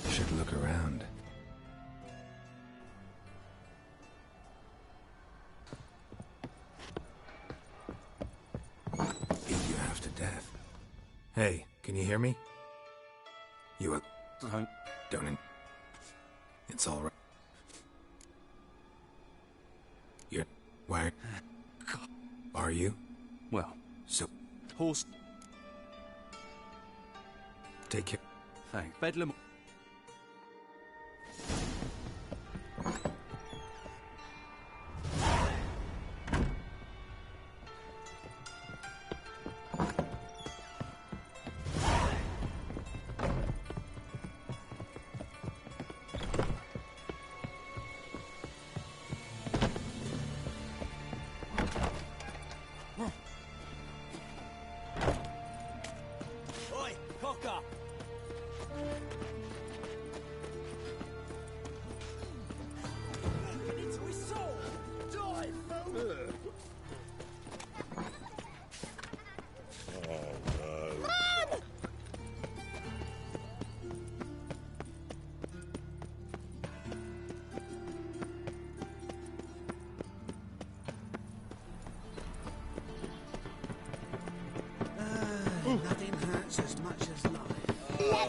Should look around. Beat you half to death. Hey, can you hear me? You don't. It's all right. You're where are you? Well, so horse. Take care. Thanks. Bedlam. Oi, cocker!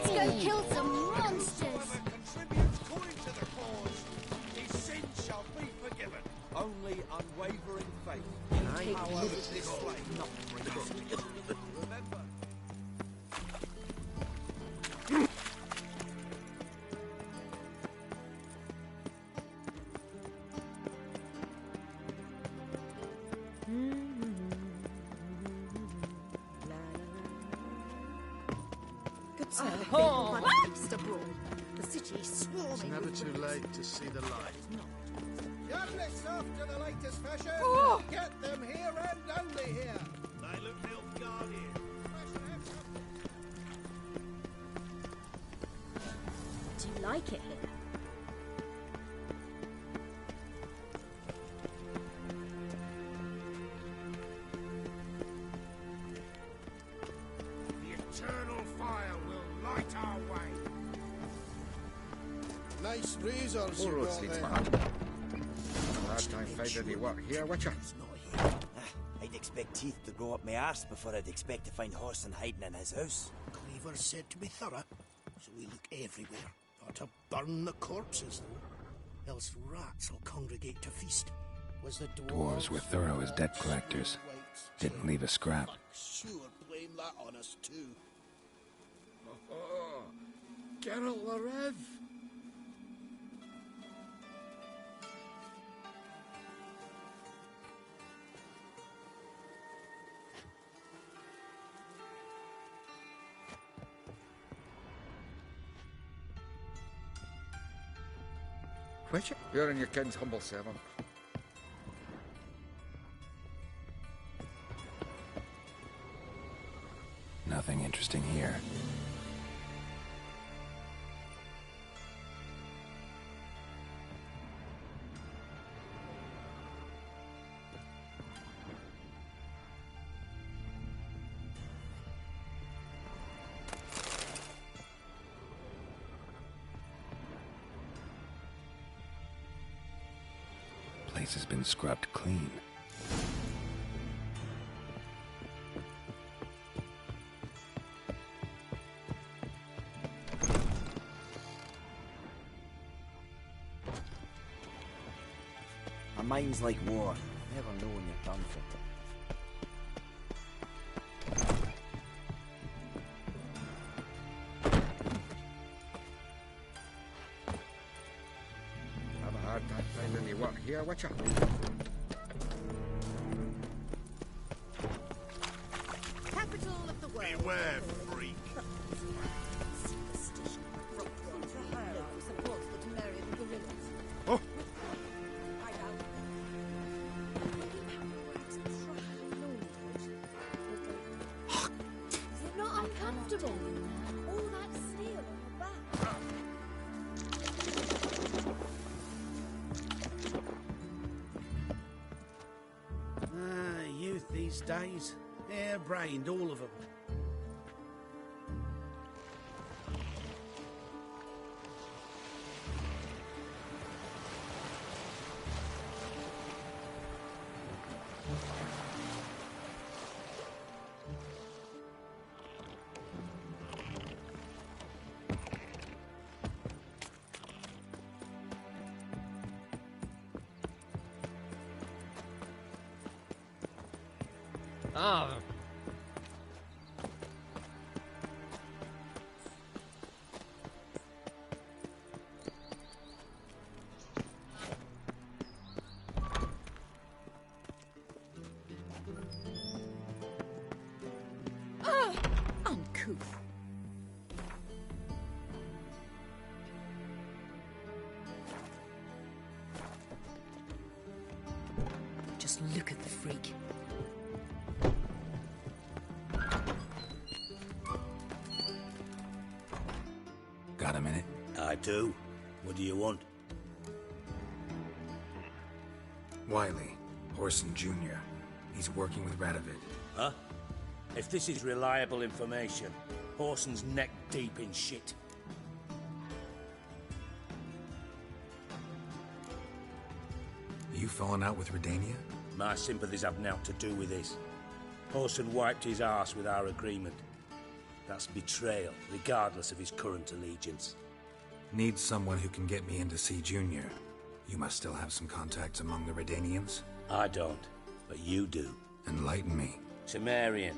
go kill some monsters. Contributes coin to the cause. His sins shall be forgiven. Only unwavering faith in the power of this flame not bring us together. Remember. Good sir, Oh, beast abroad. The city is swarming. It's never too late to see the light. Journalists after the latest fashion. Oh. Get them here and only here. They look Nilfgaardian. Do you like it here? The eternal fire will light our way. Nice razors Poor you old got Sleet's there. man. Last time fighting he work here, watcha? I'd expect teeth to grow up my arse before I'd expect to find Horson hiding in his house. Cleaver's said to be thorough, so we look everywhere. Not to burn the corpses, though. Else rats will congregate to feast. Was the Dwarves were thorough as debt collectors. Didn't leave a scrap. Sure, blame that on us, too. Oh, Geralt the Rev. Which? You're in your king's humble servant. Nothing interesting here. Place has been scrubbed clean. A mind's like war. Never know when you're done for. Have a hard time finding he work here, watcha? Capital of the world. Beware, freak. Supports the Temerian guerrillas. Oh. Is it not uncomfortable? All that steel on the back. Youth these days. Hair-brained, all of them. Ah. Uncouth. Just look at the freak. Got a minute? I do. What do you want? Wiley, Horson Jr. He's working with Radovid. Huh? If this is reliable information, Horson's neck deep in shit. You falling out with Redania? My sympathies have naught to do with this. Horson wiped his arse with our agreement. That's betrayal, regardless of his current allegiance. Need someone who can get me in to see Junior. You must still have some contacts among the Redanians? I don't, but you do. Enlighten me. Temerian,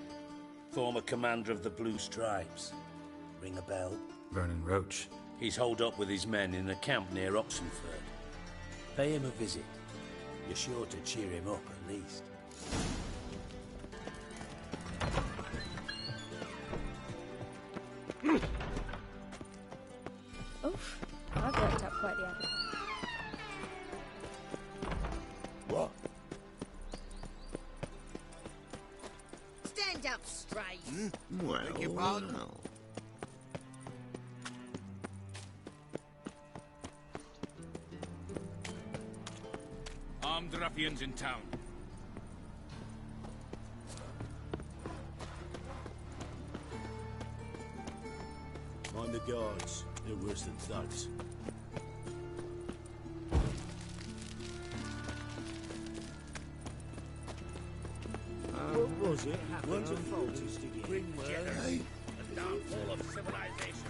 former commander of the Blue Stripes. Ring a bell? Vernon Roach. He's holed up with his men in a camp near Oxenford. Pay him a visit. You're sure to cheer him up, at least. Oof, I've worked up quite the appetite. What? Stand up straight. Well, Beg your pardon? no. Armed ruffians in town. Mind the guards. They're worse than thugs. What was it? One's a fault is to get bring jealousy, a downfall of civilization.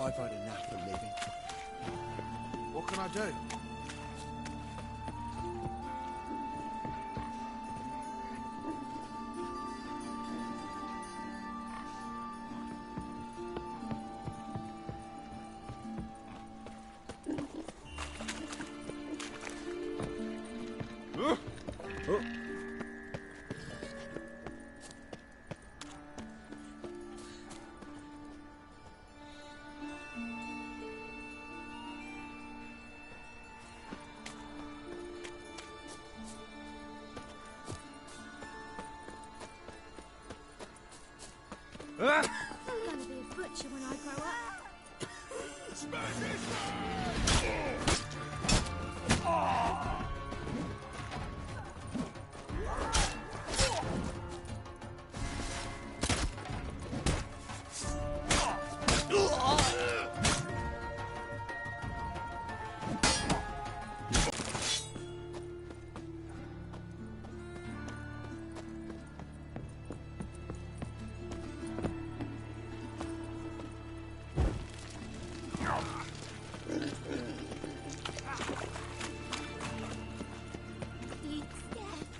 I've had enough of living. What can I do? I'm gonna be a butcher when I grow up. It scares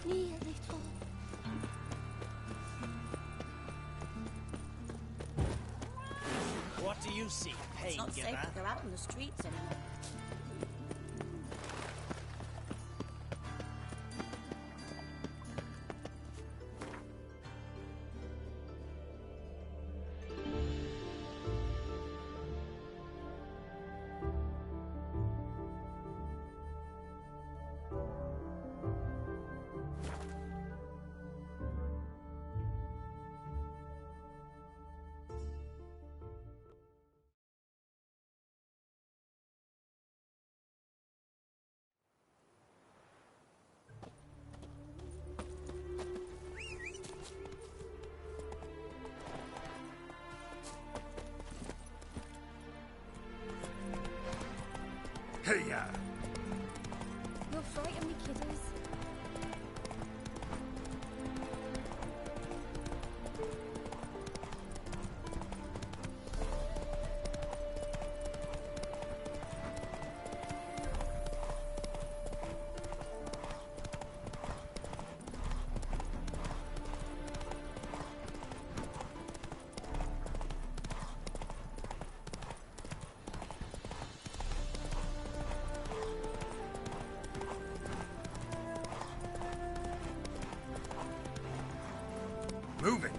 me a little. What do you see, It's not safe pain-giver? to go out on the streets anymore. Hey-ya! You'll frighten me, kiddies. Move it!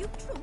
look drunk.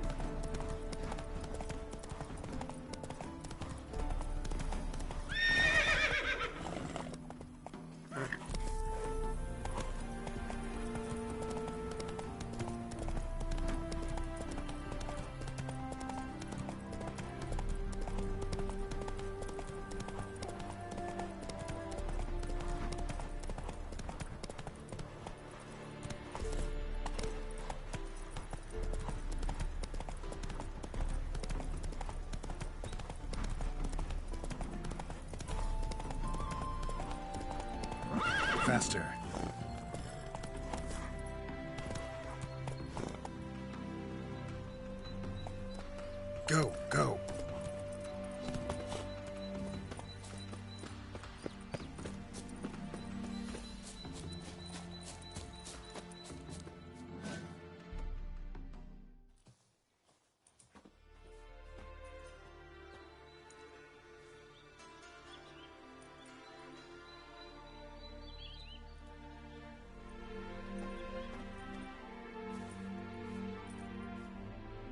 Faster. Go, go.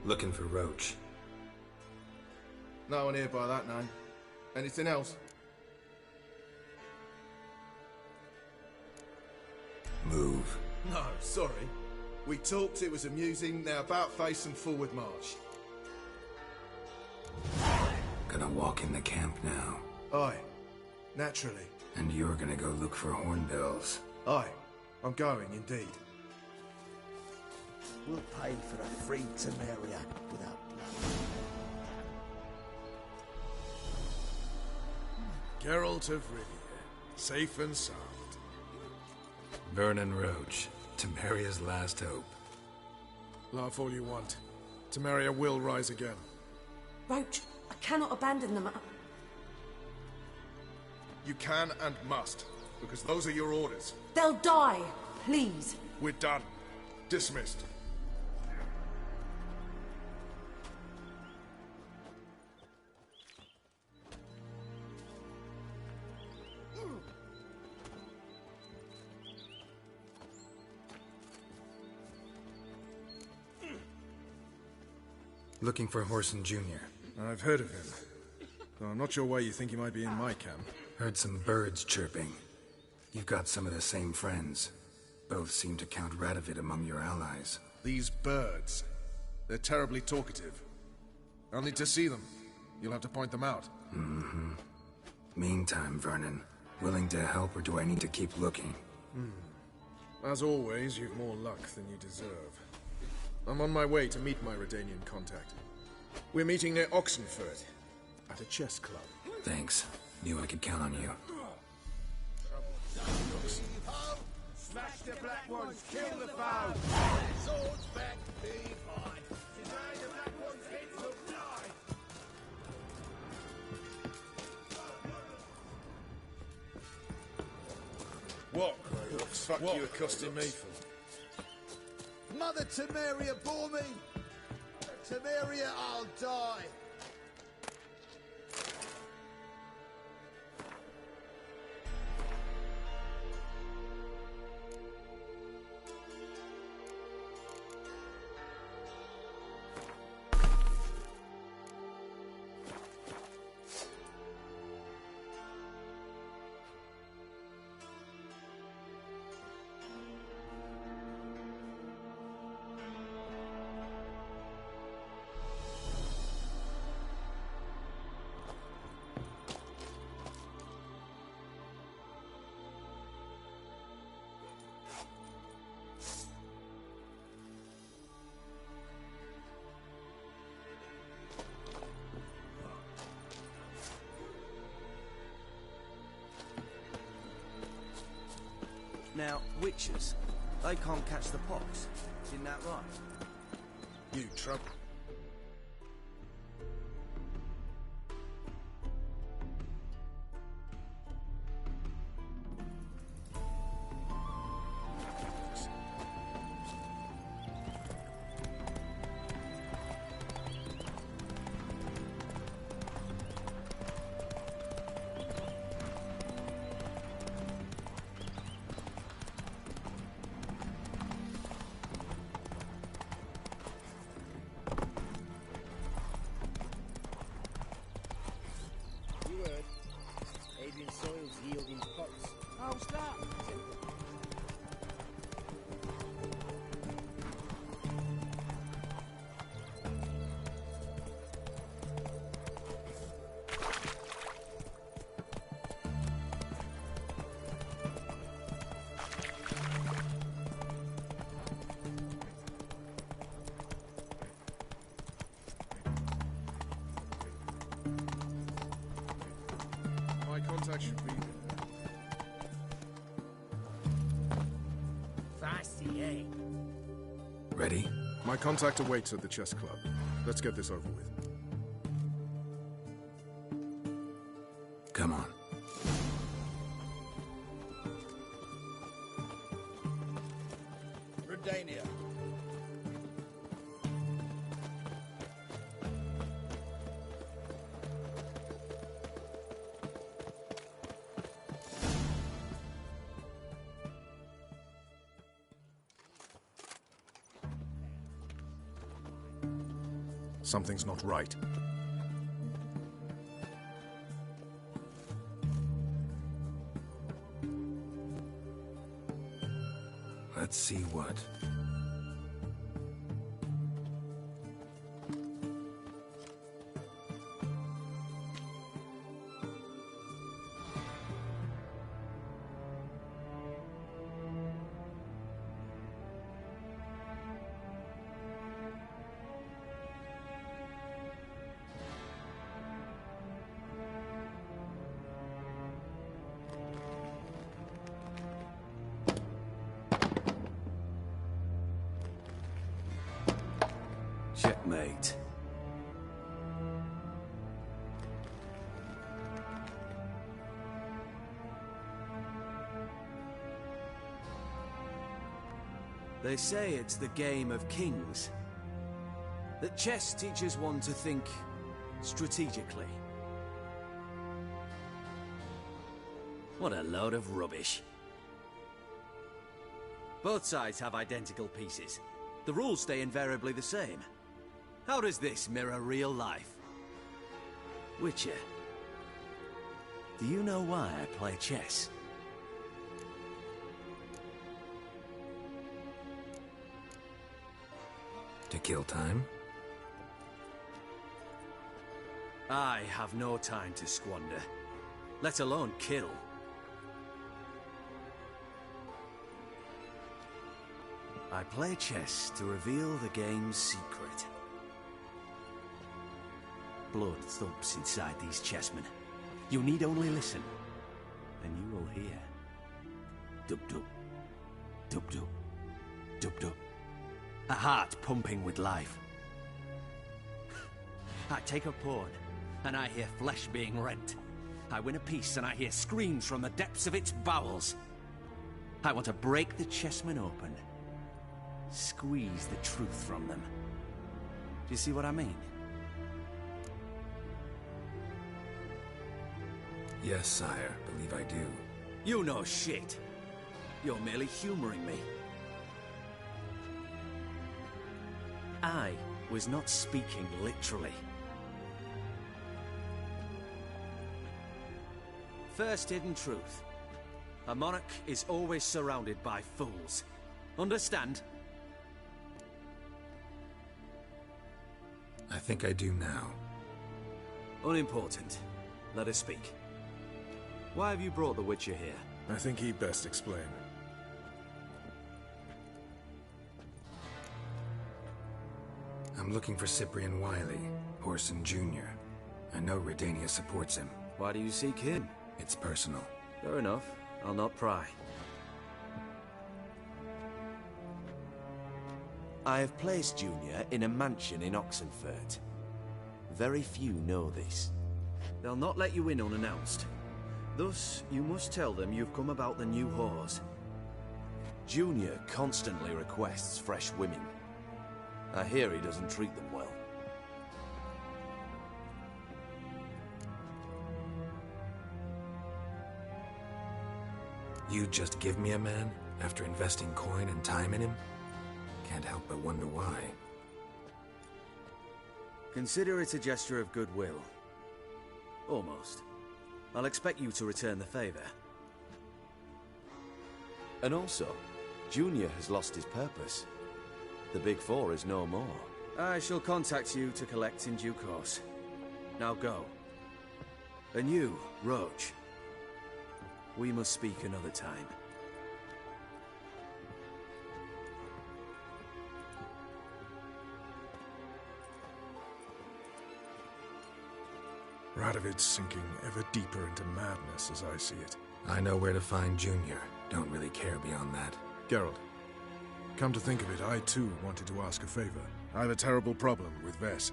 Looking for Roach. No one here by that name. Anything else? Move. No, sorry. We talked, it was amusing, now about face and forward march. Gonna walk in the camp now. Aye, naturally. And you're gonna go look for hornbills. Aye, I'm going indeed. We'll pay for a free Temeria without blood. Geralt of Rivia, safe and sound. Vernon Roach, Temeria's last hope. Laugh all you want. Temeria will rise again. Roach, I cannot abandon them. You can and must, because those are your orders. They'll die, please. We're done. Dismissed. Looking for Whoreson Jr. I've heard of him. Though I'm not sure why you think he might be in my camp. Heard some birds chirping. You've got some of the same friends. Both seem to count Radovid among your allies. These birds. They're terribly talkative. I'll need to see them. You'll have to point them out. Mm-hmm. Meantime, Vernon, willing to help or do I need to keep looking? As always, you've more luck than you deserve. I'm on my way to meet my Redanian contact. We're meeting near Oxenford, at a chess club. Thanks. Knew I could count on you. Smash the black ones, kill the foe! Swords back, heave high. Today the black ones' heads will fly! What? What the fuck you accosting me for? Mother Temeria bore me! Temeria, I'll die! Now, witches, they can't catch the pox. Isn't that right? You trouble. Ready? My contact awaits at the chess club. Let's get this over with. Come on. Redania. Something's not right. Let's see what. Checkmate. They say it's the game of kings. That chess teaches one to think strategically. What a load of rubbish. Both sides have identical pieces. The rules stay invariably the same. How does this mirror real life? Witcher, do you know why I play chess? To kill time? I have no time to squander, let alone kill. I play chess to reveal the game's secret. Blood thumps inside these chessmen. You need only listen, and you will hear. Dub-dub, dub-dub, dub-dub. A heart pumping with life. I take a pawn, and I hear flesh being rent. I win a piece, and I hear screams from the depths of its bowels. I want to break the chessmen open. Squeeze the truth from them. Do you see what I mean? Yes, sire. Believe I do. You know shit. You're merely humoring me. I was not speaking literally. First hidden truth. A monarch is always surrounded by fools. Understand? I think I do now. Unimportant. Let us speak. Why have you brought the Witcher here? I think he'd best explain. I'm looking for Cyprian Wiley, Whoreson Jr. I know Redania supports him. Why do you seek him? It's personal. Fair enough. I'll not pry. I have placed Junior in a mansion in Oxenfurt. Very few know this. They'll not let you in unannounced. Thus, you must tell them you've come about the new whores. Junior constantly requests fresh women. I hear he doesn't treat them well. You just give me a man after investing coin and time in him? Can't help but wonder why. Consider it a gesture of goodwill. Almost. I'll expect you to return the favor. And also, Junior has lost his purpose. The Big Four is no more. I shall contact you to collect in due course. Now go. And you, Roach. We must speak another time. Radovid's sinking ever deeper into madness as I see it. I know where to find Junior. Don't really care beyond that. Geralt, Come to think of it, I too wanted to ask a favor. I have a terrible problem with Vess.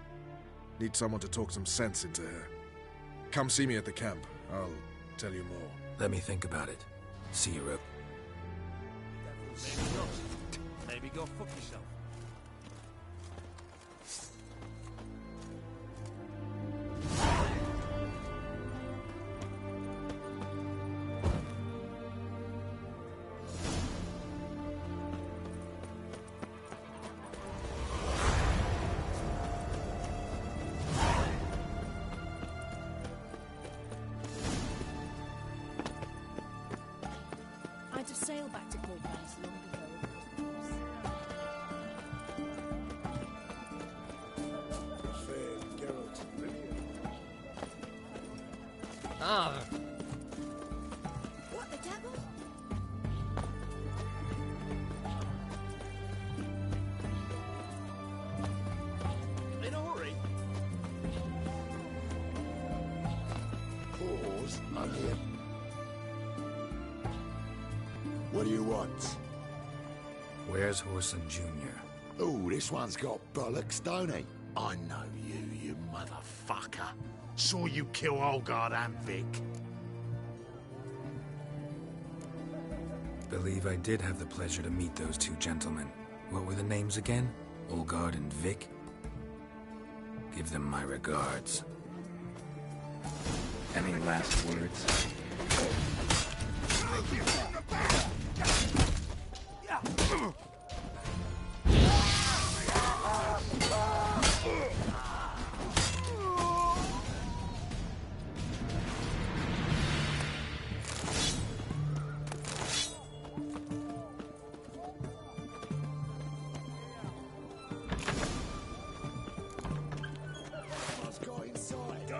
Need someone to talk some sense into her. Come see me at the camp. I'll tell you more. Let me think about it. See you, Rope. Maybe go fuck yourself. I'd have sailed back to Port Vance long ago, Ah. What the devil? In a hurry? Pause. I'm here. What do you want? Where's Whoreson Jr.? Oh, this one's got bollocks, don't he? I know you, you motherfucker. Saw you kill Olgard and Vic. Believe I did have the pleasure to meet those two gentlemen. What were the names again? Olgard and Vic? Give them my regards. Any last words? Let's go inside.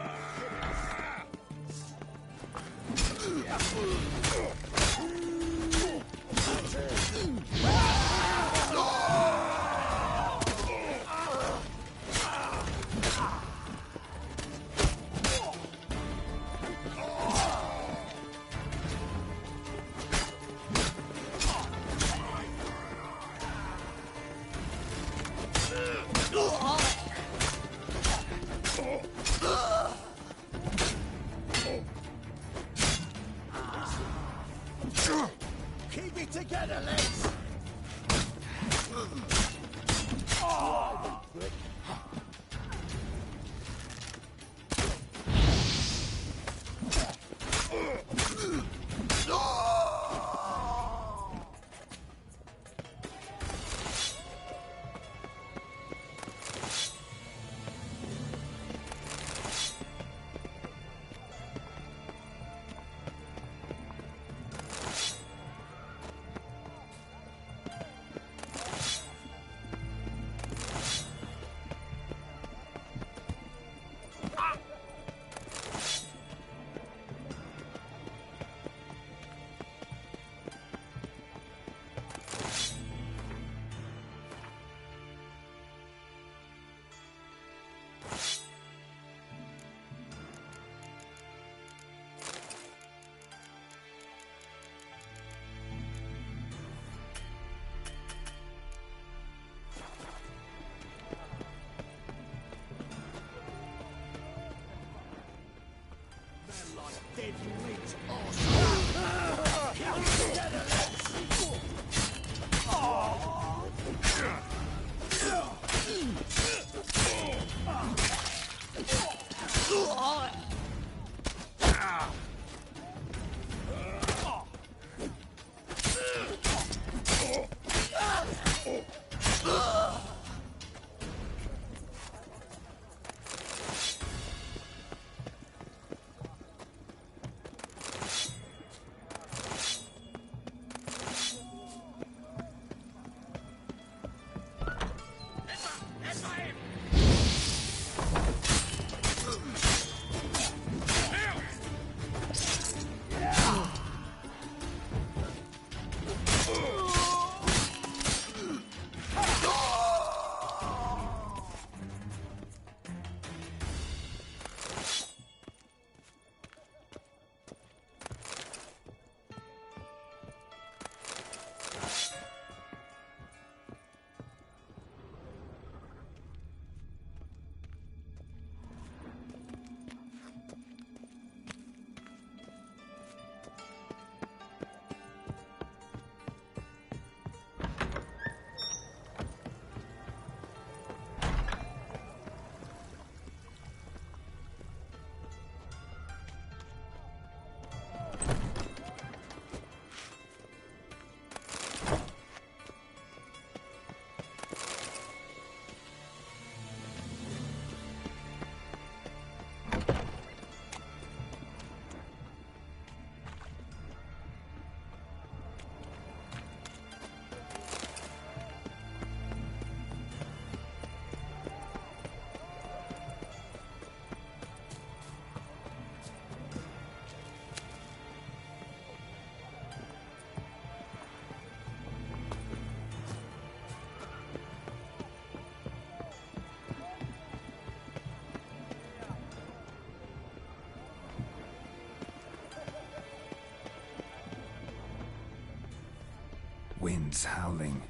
wind's howling.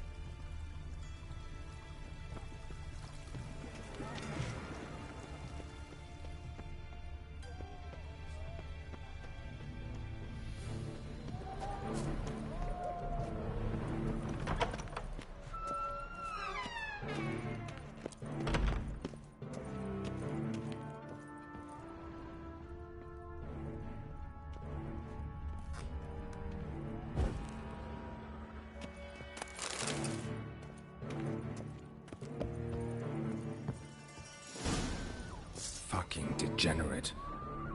Fucking degenerate.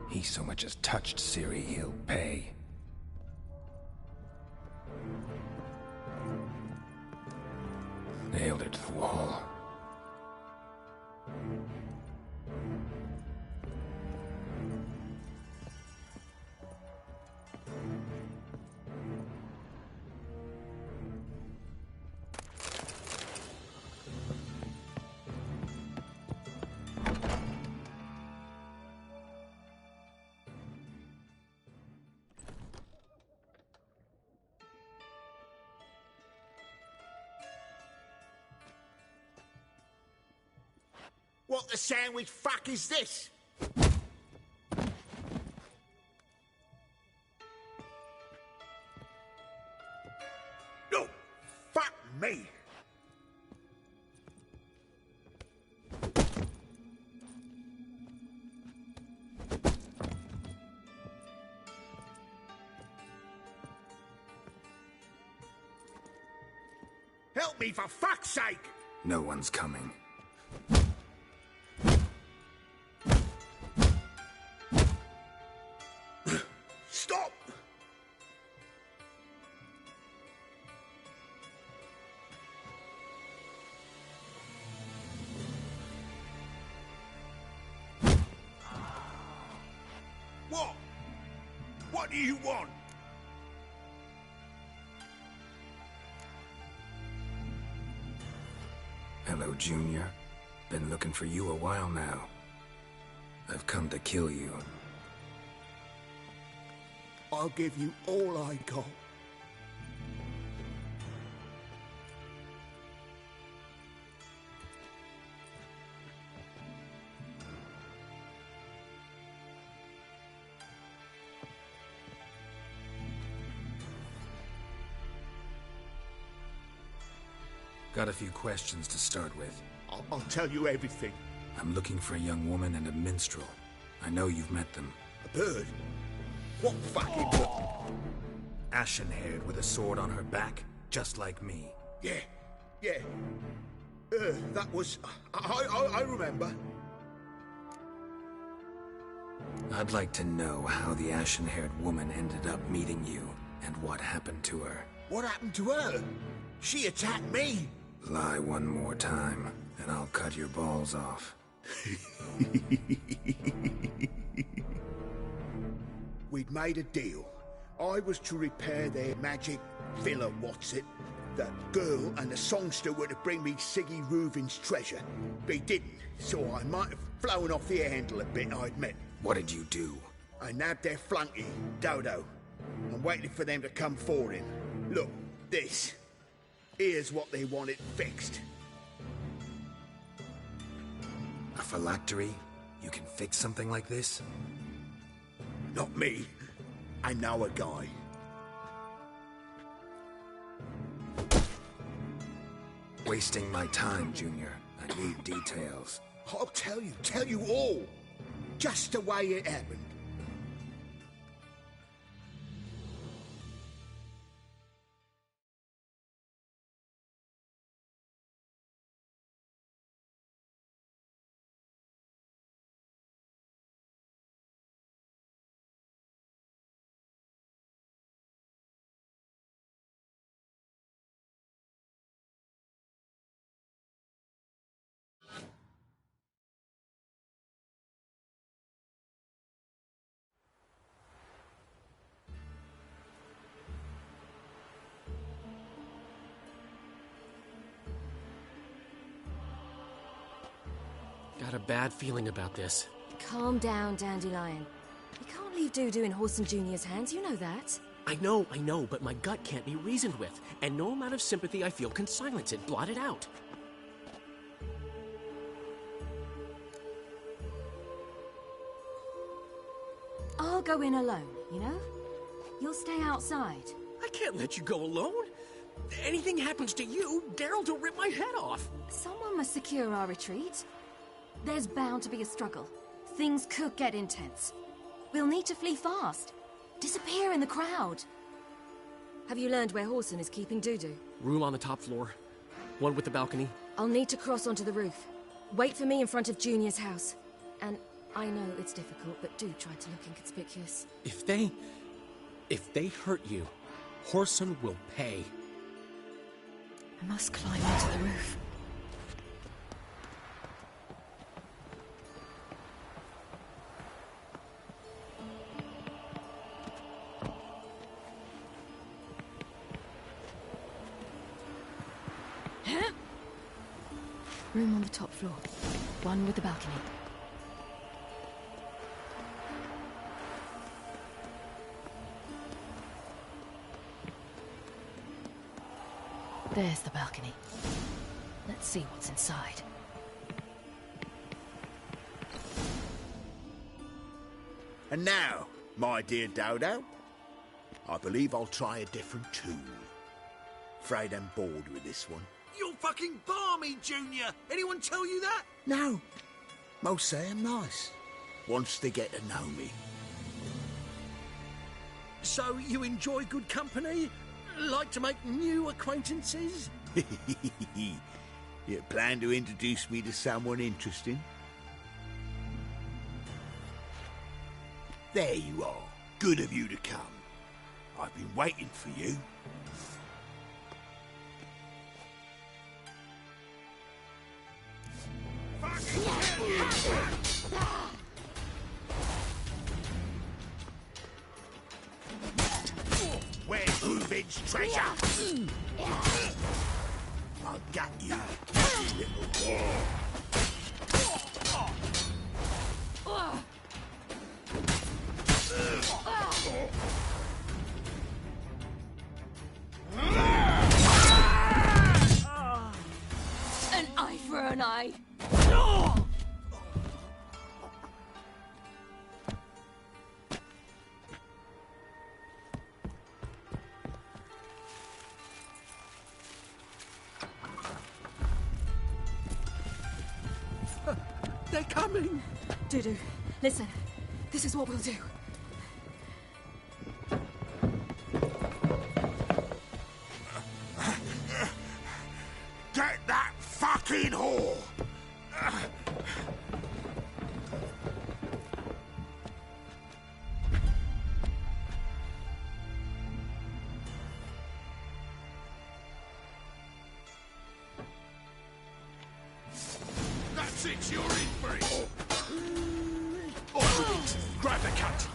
He so much as touched Ciri, he'll pay. Nailed it to the wall. What the sandwich fuck is this? No! Fuck me! Help me for fuck's sake! No one's coming. Stop! What? What do you want? Hello, Junior. Been looking for you a while now. I've come to kill you. I'll give you all I got. Got a few questions to start with. I'll tell you everything. I'm looking for a young woman and a minstrel. I know you've met them. A bird? What fucking Ashen-haired with a sword on her back, just like me. Yeah. That was... I remember. I'd like to know how the ashen-haired woman ended up meeting you, and what happened to her. What happened to her? She attacked me. Lie one more time, and I'll cut your balls off. We'd made a deal. I was to repair their magic villa, The girl and the songster were to bring me Siggy Reuven's treasure. They didn't, so I might have flown off the handle a bit, I admit. What did you do? I nabbed their flunky, Dodo, and waited for them to come for him. Look, this. Here's what they wanted fixed. A phylactery? You can fix something like this? Not me. I know a guy. Wasting my time, Junior. I need details. I'll tell you all. Just the way it happened. Got a bad feeling about this. Calm down, Dandelion. You can't leave Dudu in Horson Jr.'s hands, you know that. I know, but my gut can't be reasoned with, and no amount of sympathy I feel can silence it, blot it out. I'll go in alone, you know? You'll stay outside. I can't let you go alone. Anything happens to you, Geralt will rip my head off. Someone must secure our retreat. There's bound to be a struggle. Things could get intense. We'll need to flee fast. Disappear in the crowd. Have you learned where Horson is keeping Dudu? Room on the top floor. One with the balcony. I'll need to cross onto the roof. Wait for me in front of Junior's house. And I know it's difficult, but do try to look inconspicuous. If they hurt you, Horson will pay. I must climb onto the roof. Room on the top floor. One with the balcony. There's the balcony. Let's see what's inside. And now, my dear Dodo, I believe I'll try a different tune. Afraid I'm bored with this one. You're fucking balmy, Junior! Anyone tell you that? No. Most say I'm nice. Once they get to know me. So you enjoy good company? Like to make new acquaintances? You plan to introduce me to someone interesting? There you are. Good of you to come. I've been waiting for you. Where's Reuben's treasure? I'll get you, little whore. An eye for an eye. They're coming! Dudu, listen. This is what we'll do. Get that fucking whore! That's it, you're in for it. Orient, grab the cut.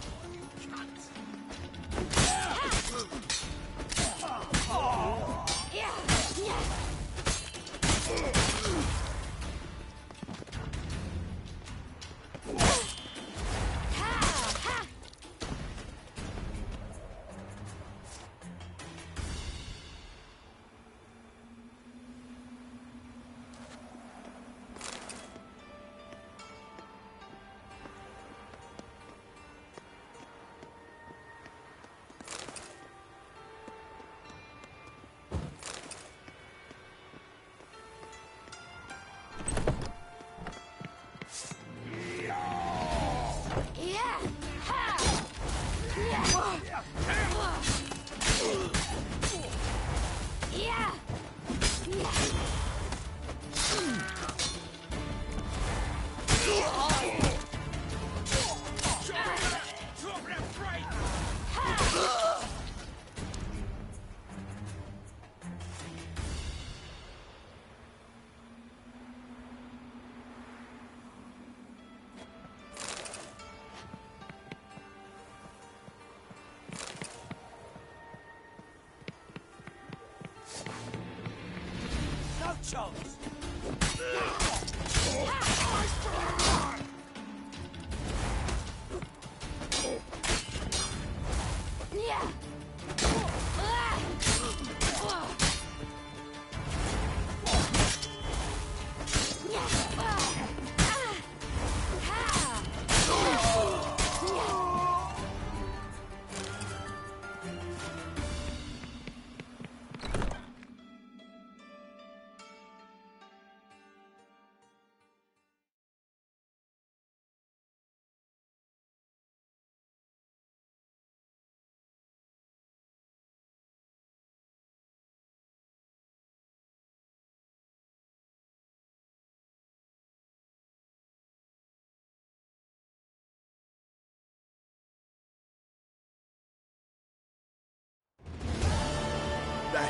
Chance.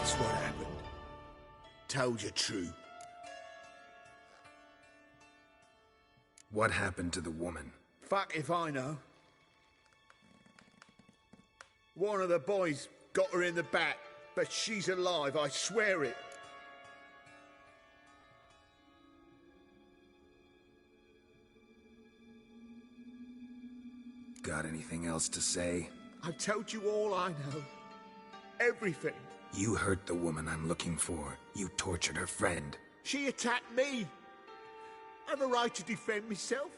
That's what happened. Told you true. What happened to the woman? Fuck if I know. One of the boys got her in the back, but she's alive, I swear it. Got anything else to say? I've told you all I know. Everything. You hurt the woman I'm looking for. You tortured her friend. She attacked me. I have a right to defend myself.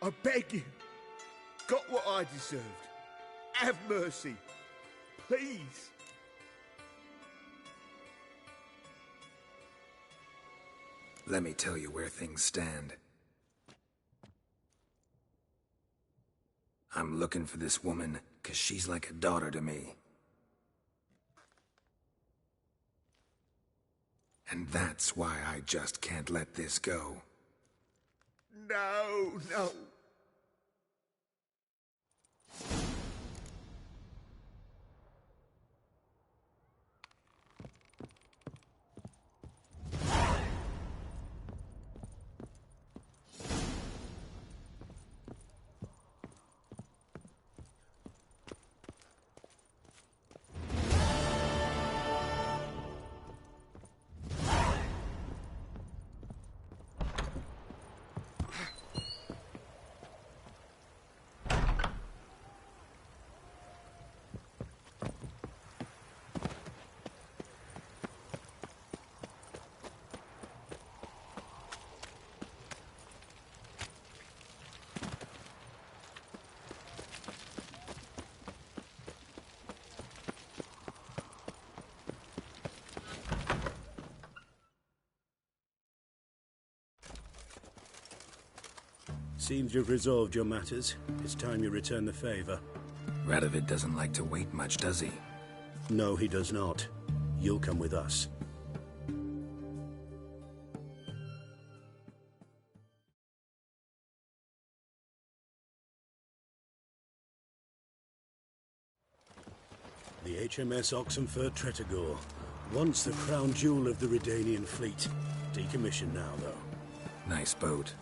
I beg you. Got what I deserved. Have mercy. Please. Let me tell you where things stand. I'm looking for this woman, 'cause she's like a daughter to me. And that's why I just can't let this go. No, no. Seems you've resolved your matters. It's time you return the favor. Radovid doesn't like to wait much, does he? No, he does not. You'll come with us. The HMS Oxenford Tretogor. Once the crown jewel of the Redanian fleet. Decommissioned now, though. Nice boat.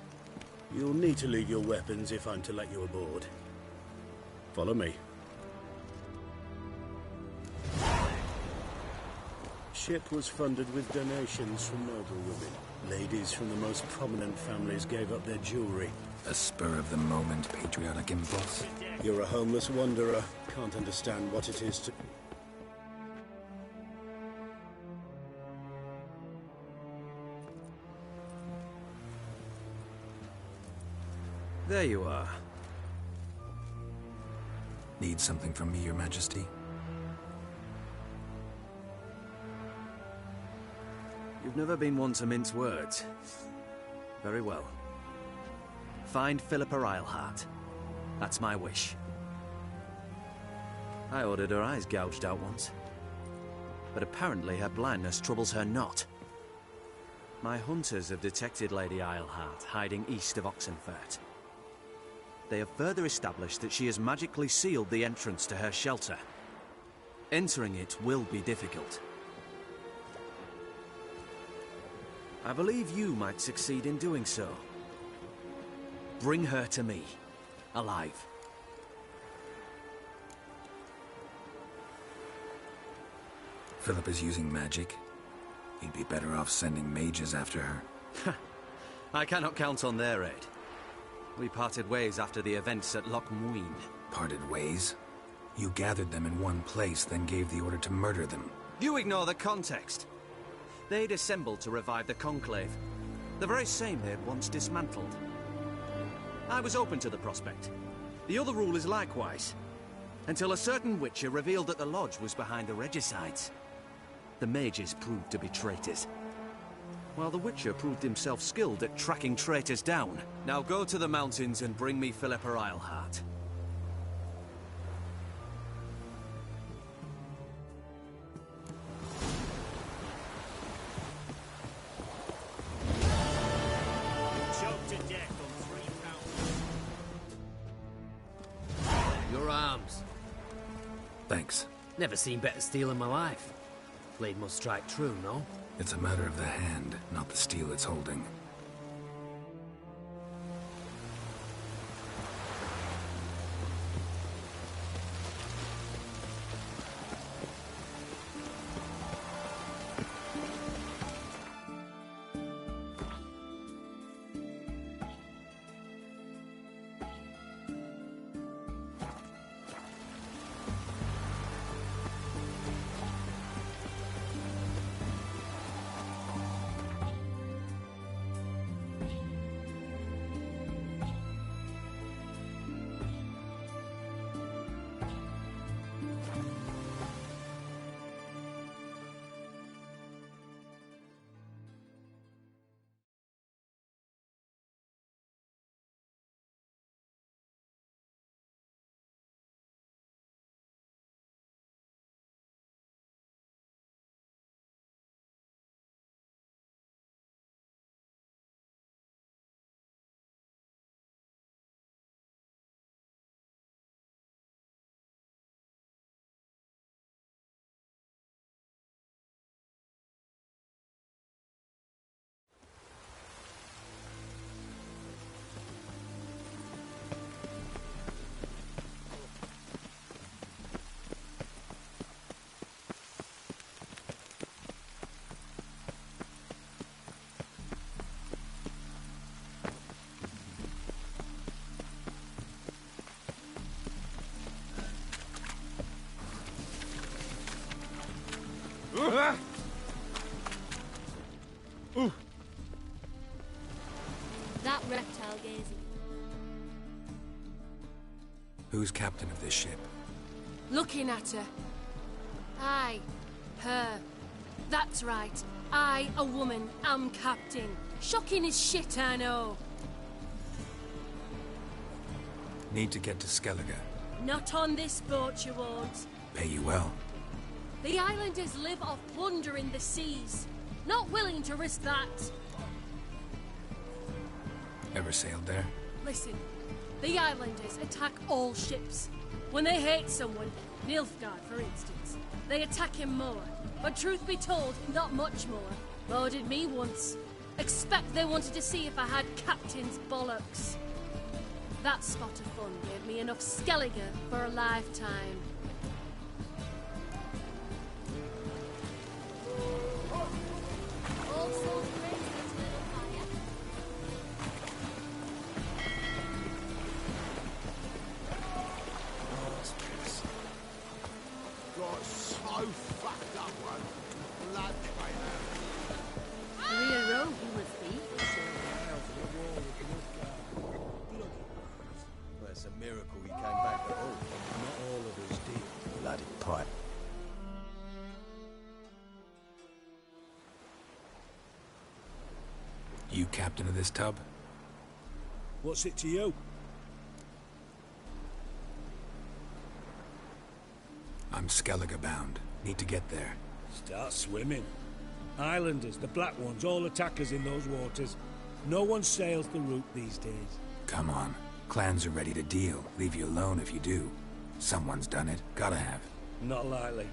You'll need to leave your weapons if I'm to let you aboard. Follow me. Ship was funded with donations from noble women. Ladies from the most prominent families gave up their jewelry. A spur-of-the-moment patriotic impulse? You're a homeless wanderer. Can't understand what it is to... There you are. Need something from me, Your Majesty? You've never been one to mince words. Very well. Find Philippa Eilhart. That's my wish. I ordered her eyes gouged out once. But apparently her blindness troubles her not. My hunters have detected Lady Eilhart hiding east of Oxenfurt. They have further established that she has magically sealed the entrance to her shelter. Entering it will be difficult. I believe you might succeed in doing so. Bring her to me, alive. Philip is using magic. You'd be better off sending mages after her. I cannot count on their aid. We parted ways after the events at Loch Muin. Parted ways? You gathered them in one place, then gave the order to murder them. You ignore the context. They'd assembled to revive the Conclave. The very same they'd once dismantled. I was open to the prospect. The other rule is likewise. Until a certain Witcher revealed that the Lodge was behind the regicides. The mages proved to be traitors. While the Witcher proved himself skilled at tracking traitors down. Now go to the mountains and bring me Philippa Eilhart. Choked to death on 3 pounds. Your arms. Thanks. Never seen better steel in my life. blade must strike true, no? It's a matter of the hand, not the steel it's holding. That reptile gazing. Who's captain of this ship? Looking at her. Aye, her. That's right. I, a woman, am captain. Shocking as shit, I know. Need to get to Skellige. Not on this boat, you won't. Pay you well. The islanders live off plundering the seas. Not willing to risk that. Ever sailed there? Listen, the islanders attack all ships. When they hate someone, Nilfgaard for instance, they attack him more. But truth be told, not much more. Boarded me once. Expect they wanted to see if I had captain's bollocks. That spot of fun gave me enough Skellige for a lifetime. Got so fucked up one. Blood came out. A real rogue you must be. Well, it's a miracle he came back at all. Not all of us did. Bloody pipe. You captain of this tub? What's it to you? I'm Skellige bound. Need to get there. Start swimming. Islanders, the Black Ones, all attackers in those waters. No one sails the route these days. Come on. Clans are ready to deal. Leave you alone if you do. Someone's done it. Gotta have. Not likely.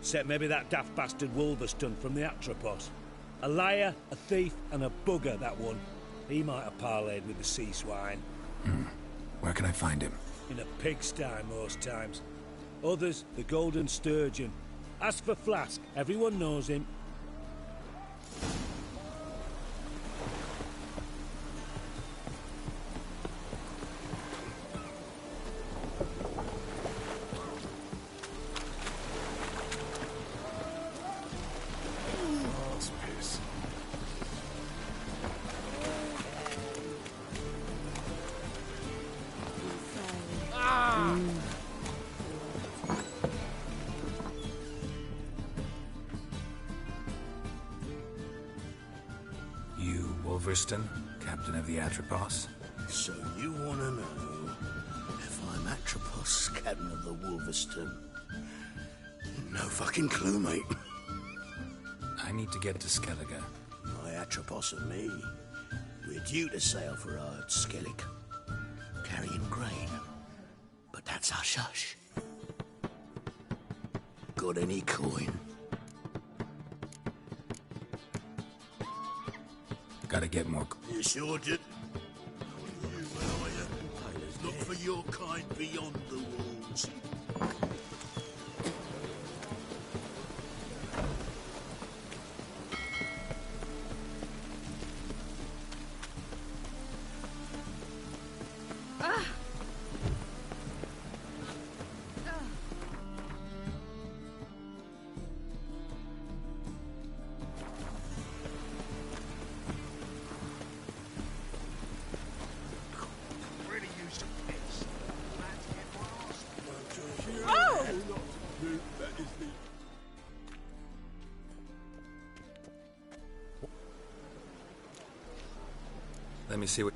Except maybe that daft bastard Wolverston from the Atropos. A liar, a thief, and a bugger, that one. He might have parlayed with the sea swine. Where can I find him? In a pigsty most times. Others, the Golden Sturgeon. As for Flask, everyone knows him. You, Wolverston, captain of the Atropos? So you want to know if I'm Atropos, captain of the Wolverston? No fucking clue, mate. I need to get to Skellige. My Atropos and me, we're due to sail for our Skellig, carrying grain. But that's hush-hush. Got any coin? Gotta get more... You sure did? You, Malaya. Look for your kind beyond the walls. Let me see what...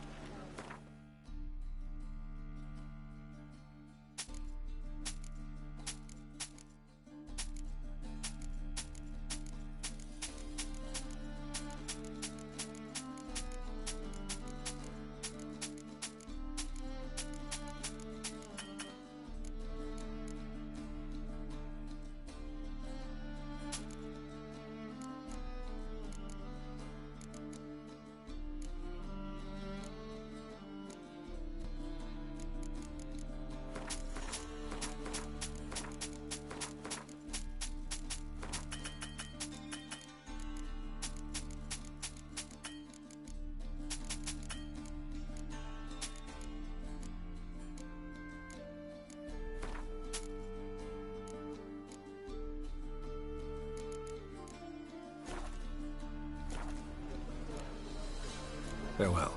Farewell.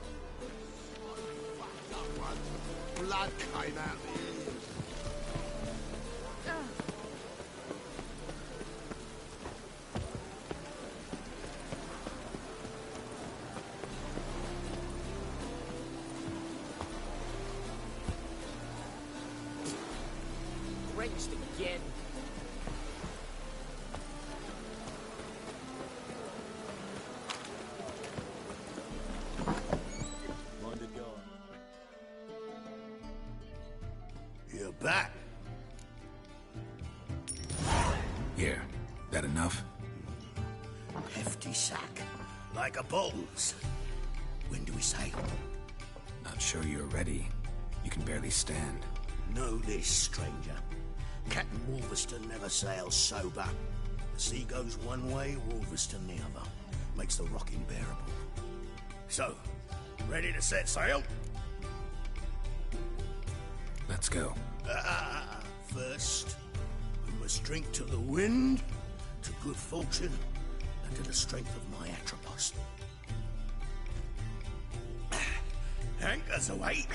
Blood came out the ears. Drenched again. You're back. Here. That enough? Hefty sack. Like a Bolton's. When do we sail? Not sure you're ready. You can barely stand. Know this, stranger. Captain Wolverston never sails sober. The sea goes one way, Wolverston the other. Makes the rocking bearable. So, ready to set sail? Let's go. First, we must drink to the wind, to good fortune, and to the strength of my Atropos. Anchors away.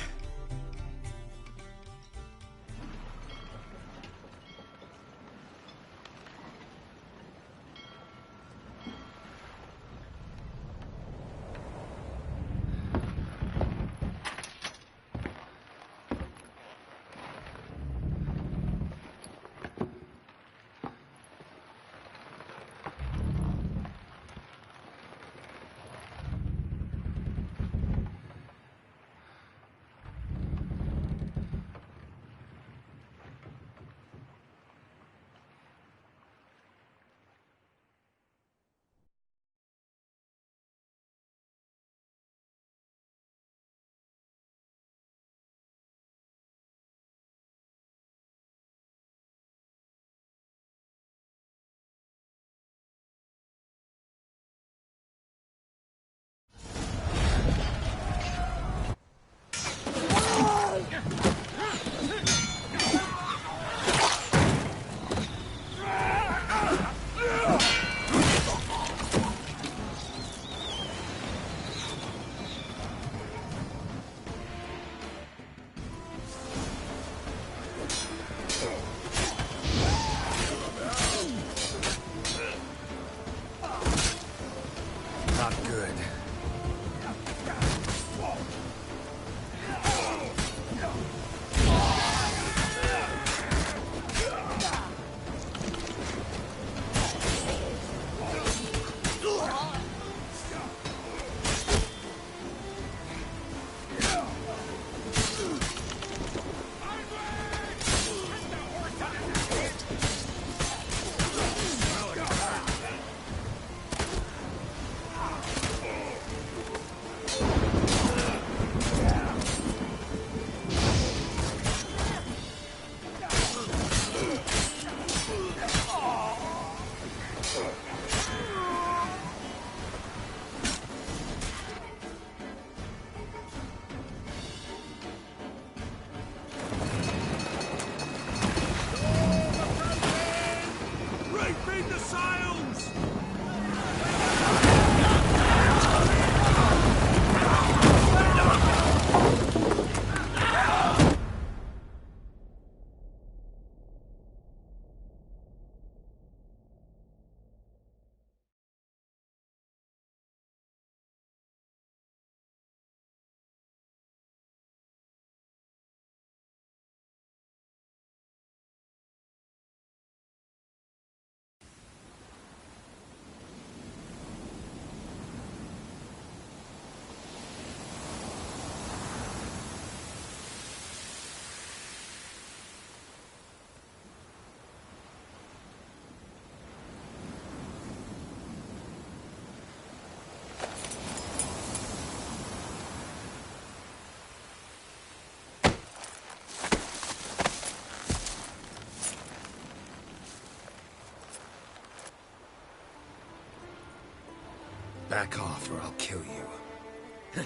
Back off or I'll kill you.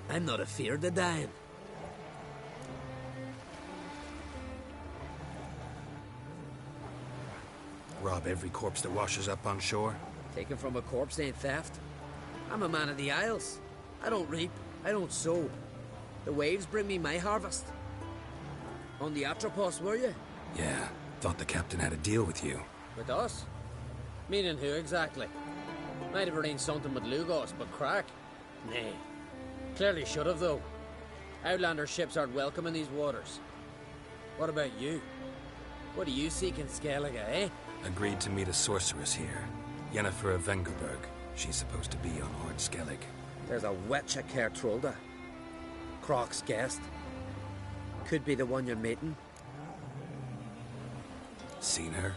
I'm not afeard of dying. Rob every corpse that washes up on shore? Taken from a corpse ain't theft. I'm a man of the Isles. I don't reap, I don't sow. The waves bring me my harvest. On the Atropos, were you? Yeah, thought the captain had a deal with you. With us? Meaning who exactly? Might have arranged something with Lugos, but crack? Nay. Clearly should have, though. Outlander ships aren't welcome in these waters. What about you? What do you seek in Skellige, eh? Agreed to meet a sorceress here. Yennefer of Vengerberg. She's supposed to be on Ord Skellig. There's a witch at Kertrolda. Croc's guest. Could be the one you're meeting. Seen her?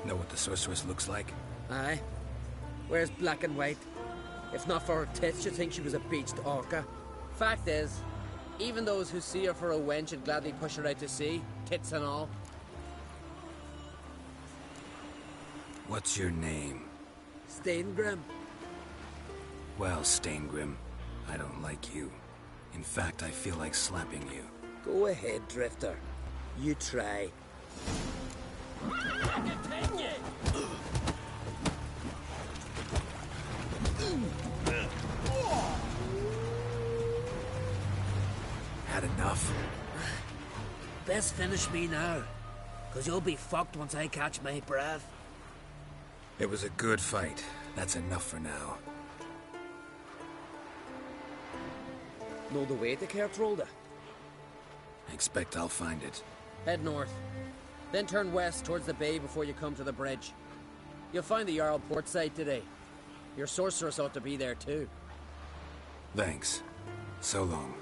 Know what the sorceress looks like? Aye. Wears black and white. If not for her tits, you'd think she was a beached orca. Fact is, even those who see her for a wench would gladly push her out to sea, tits and all. What's your name? Steingrim. Well, Steingrim, I don't like you. In fact, I feel like slapping you. Go ahead, Drifter. You try. Had enough? Best finish me now, 'cause you'll be fucked once I catch my breath. It was a good fight. That's enough for now. Know the way to Kertrolda? Expect I'll find it. Head north. Then turn west towards the bay before you come to the bridge. You'll find the Jarl port site today. Your sorceress ought to be there too. Thanks. So long.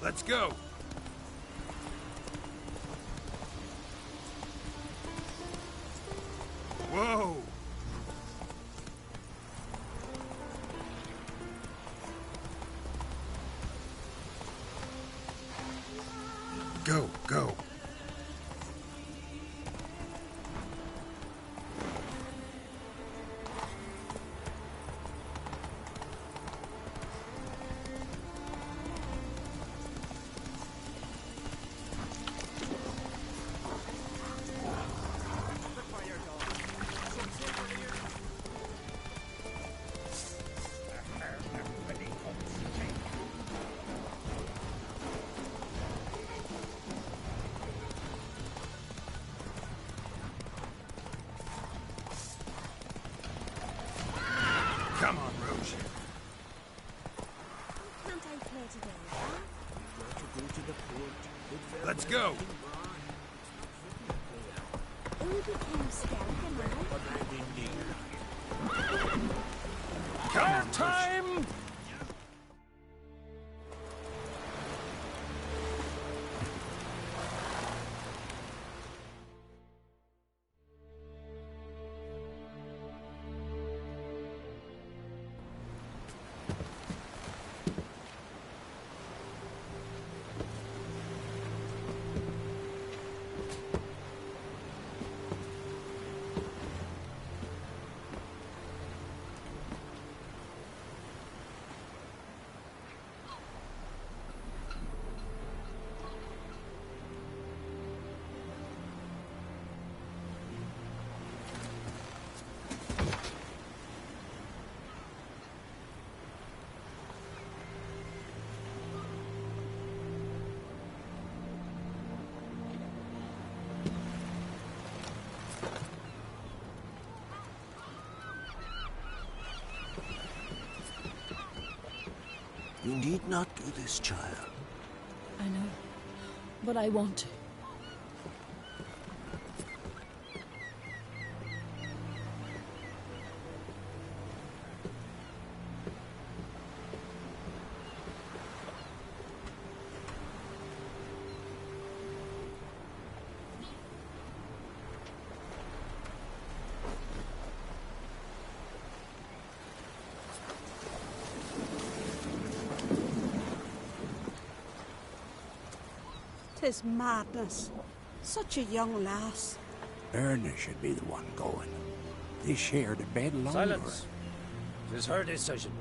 Let's go! Whoa! Go, go. Come on, Roach. Can't I play today? Let's go. Who became Skellige now? Car time! You need not do this, child. I know, but I want to. Tis madness. Such a young lass. Erna should be the one going. They shared a bed longer. Silence. It is her decision.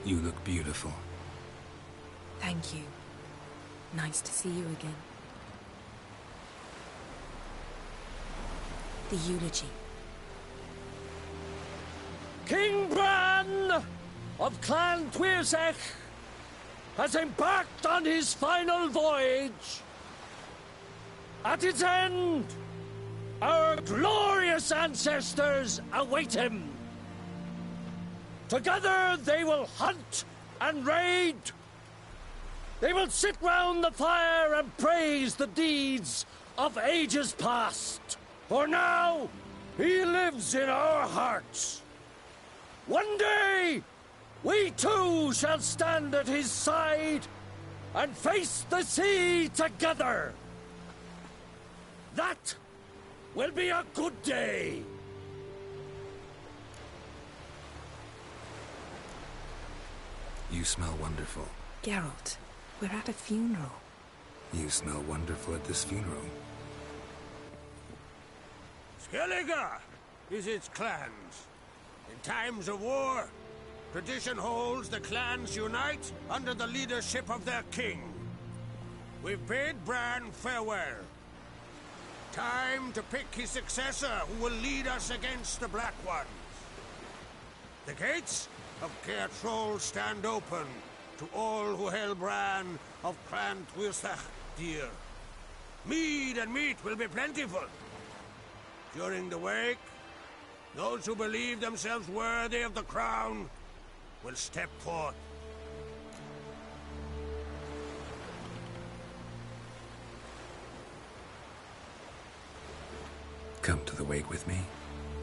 You look beautiful. Thank you. Nice to see you again. The eulogy. King Bran of Clan Tuirsech has embarked on his final voyage. At its end, our glorious ancestors await him. Together they will hunt and raid. They will sit round the fire and praise the deeds of ages past. For now, he lives in our hearts. One day, we too shall stand at his side and face the sea together. That will be a good day. You smell wonderful. Geralt, we're at a funeral. You smell wonderful at this funeral. Skellige is its clans. In times of war, tradition holds the clans unite under the leadership of their king. We've bid Bran farewell. Time to pick his successor who will lead us against the Black Ones. The gates of Caer Troll stand open to all who held Bran of Clan Tuirsech dear. Mead and meat will be plentiful. During the wake, those who believe themselves worthy of the crown will step forth. Come to the wake with me?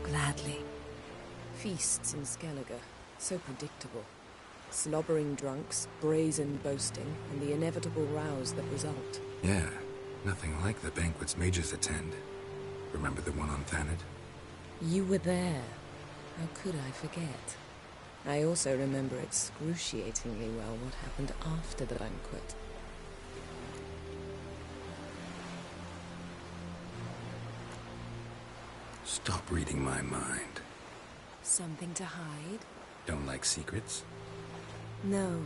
Gladly. Feasts in Skellige, so predictable. Slobbering drunks, brazen boasting, and the inevitable rows that result. Yeah, nothing like the banquets mages attend. Remember the one on Thanedd? You were there. How could I forget? I also remember excruciatingly well what happened after the banquet. Stop reading my mind. Something to hide? Don't like secrets? No.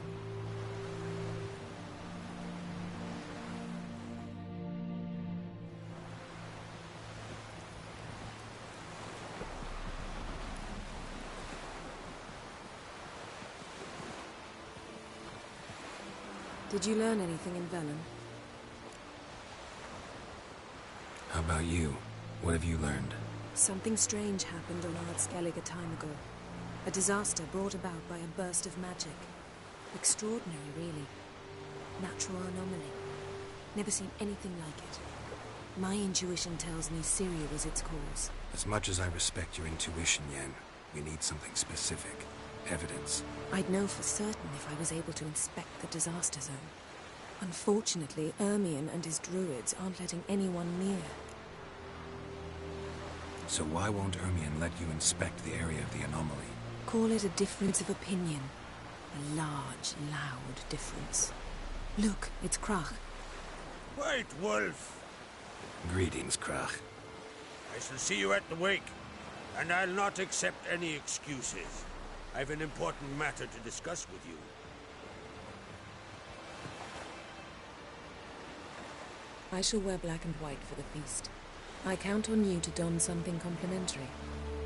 Did you learn anything in Velen? How about you? What have you learned? Something strange happened on Ard Skellig a time ago. A disaster brought about by a burst of magic. Extraordinary, really. Natural anomaly. Never seen anything like it. My intuition tells me Syria was its cause. As much as I respect your intuition, Yen, we need something specific. Evidence. I'd know for certain if I was able to inspect the disaster zone. Unfortunately, Ermion and his druids aren't letting anyone near. So why won't Ermion let you inspect the area of the anomaly? Call it a difference of opinion. A large, loud difference. Look, it's Krach. White Wolf! Greetings, Krach. I shall see you at the wake, and I'll not accept any excuses. I've an important matter to discuss with you. I shall wear black and white for the feast. I count on you to don something complimentary.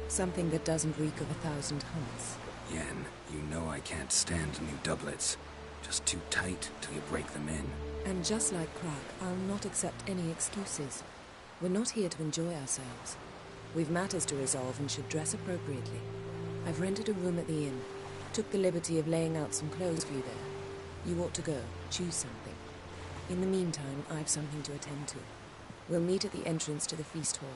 Something that doesn't reek of 1,000 hunts. Yen, you know I can't stand new doublets. Just too tight till you break them in. And just like Krach, I'll not accept any excuses. We're not here to enjoy ourselves. We've matters to resolve and should dress appropriately. I've rented a room at the inn. Took the liberty of laying out some clothes for you there. You ought to go. Choose something. In the meantime, I've something to attend to. We'll meet at the entrance to the feast hall.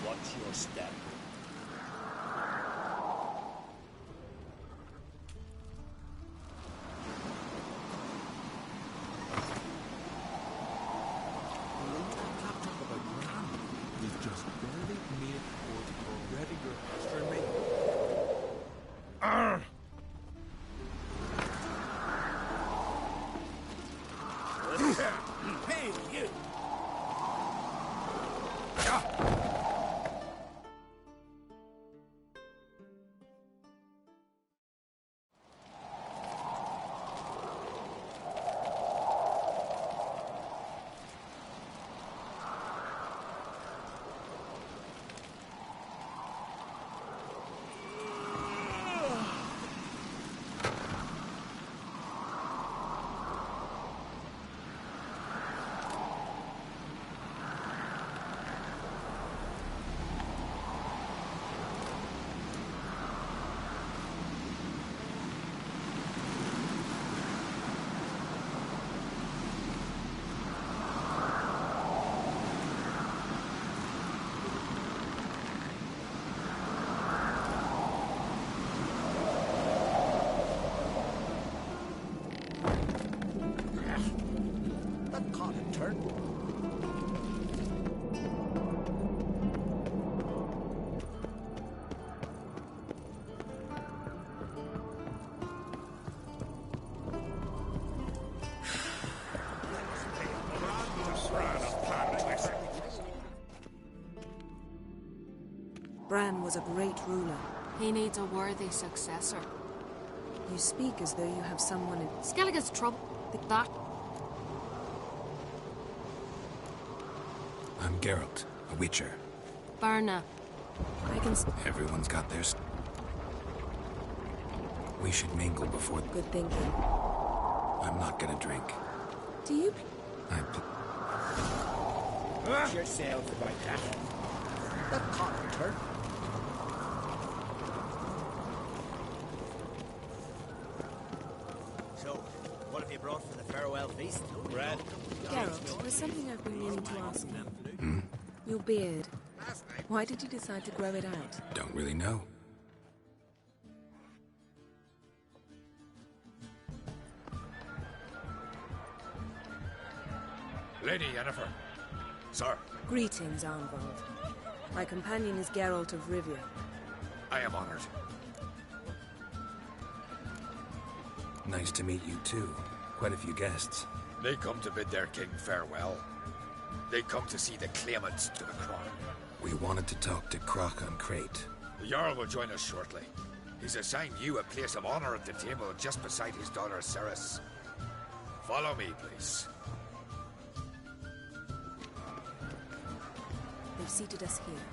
Watch your step. We've just barely made it towards already your extra mate. Hey, you! caught and turned. Bran was a great ruler. He needs a worthy successor. You speak as though you have someone in... Skellige's trouble. That... I'm Geralt, a Witcher. Birna. I can... Everyone's got their... We should mingle before... Good thinking. I'm not gonna drink. Do you... Watch yourself about that. The carpenter. So, what have you brought for the farewell feast? Bread? Geralt, there's something I've been meaning to ask you. Your beard. Why did you decide to grow it out? Don't really know. Lady Yennefer. Sir. Greetings, Arnvald. My companion is Geralt of Rivia. I am honored. Nice to meet you, too. Quite a few guests. They come to bid their king farewell. They come to see the claimants to the crown. We wanted to talk to Croc on Crate. The Jarl will join us shortly. He's assigned you a place of honor at the table just beside his daughter Cerys. Follow me, please. They've seated us here.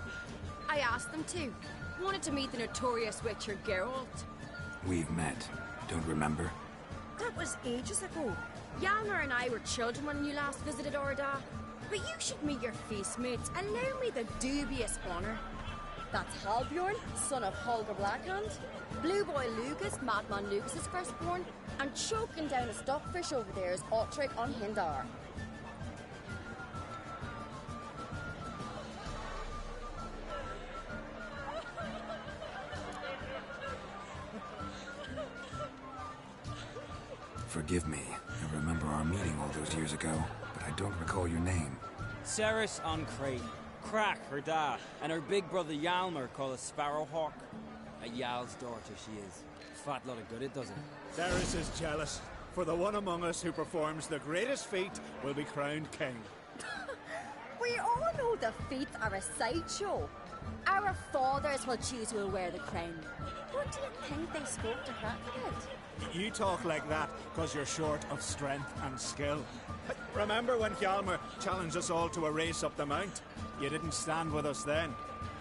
I asked them to. Wanted to meet the notorious Witcher Geralt. We've met. Don't remember? That was ages ago. Hjalmar and I were children when you last visited Orda. But you should meet your feast mates. Allow me the dubious honor. That's Halbjorn, son of Holger Blackhand. Blue Boy Lugas, Madman Lugas' firstborn. And choking down a stockfish over there is Otrek on Hindar. Forgive me. I remember our meeting all those years ago, but I don't recall your name. Cerys on Crate. Crack, her da, and her big brother Hjalmar called a Sparrowhawk. A Jarl's daughter she is. Fat lot of good it doesn't. Cerys is jealous, for the one among us who performs the greatest feat will be crowned king. We all know the feats are a sideshow. Our fathers will choose who will wear the crown. What do you think they spoke to her about? You talk like that because you're short of strength and skill. Remember when Hjalmar challenged us all to a race up the mount? You didn't stand with us then.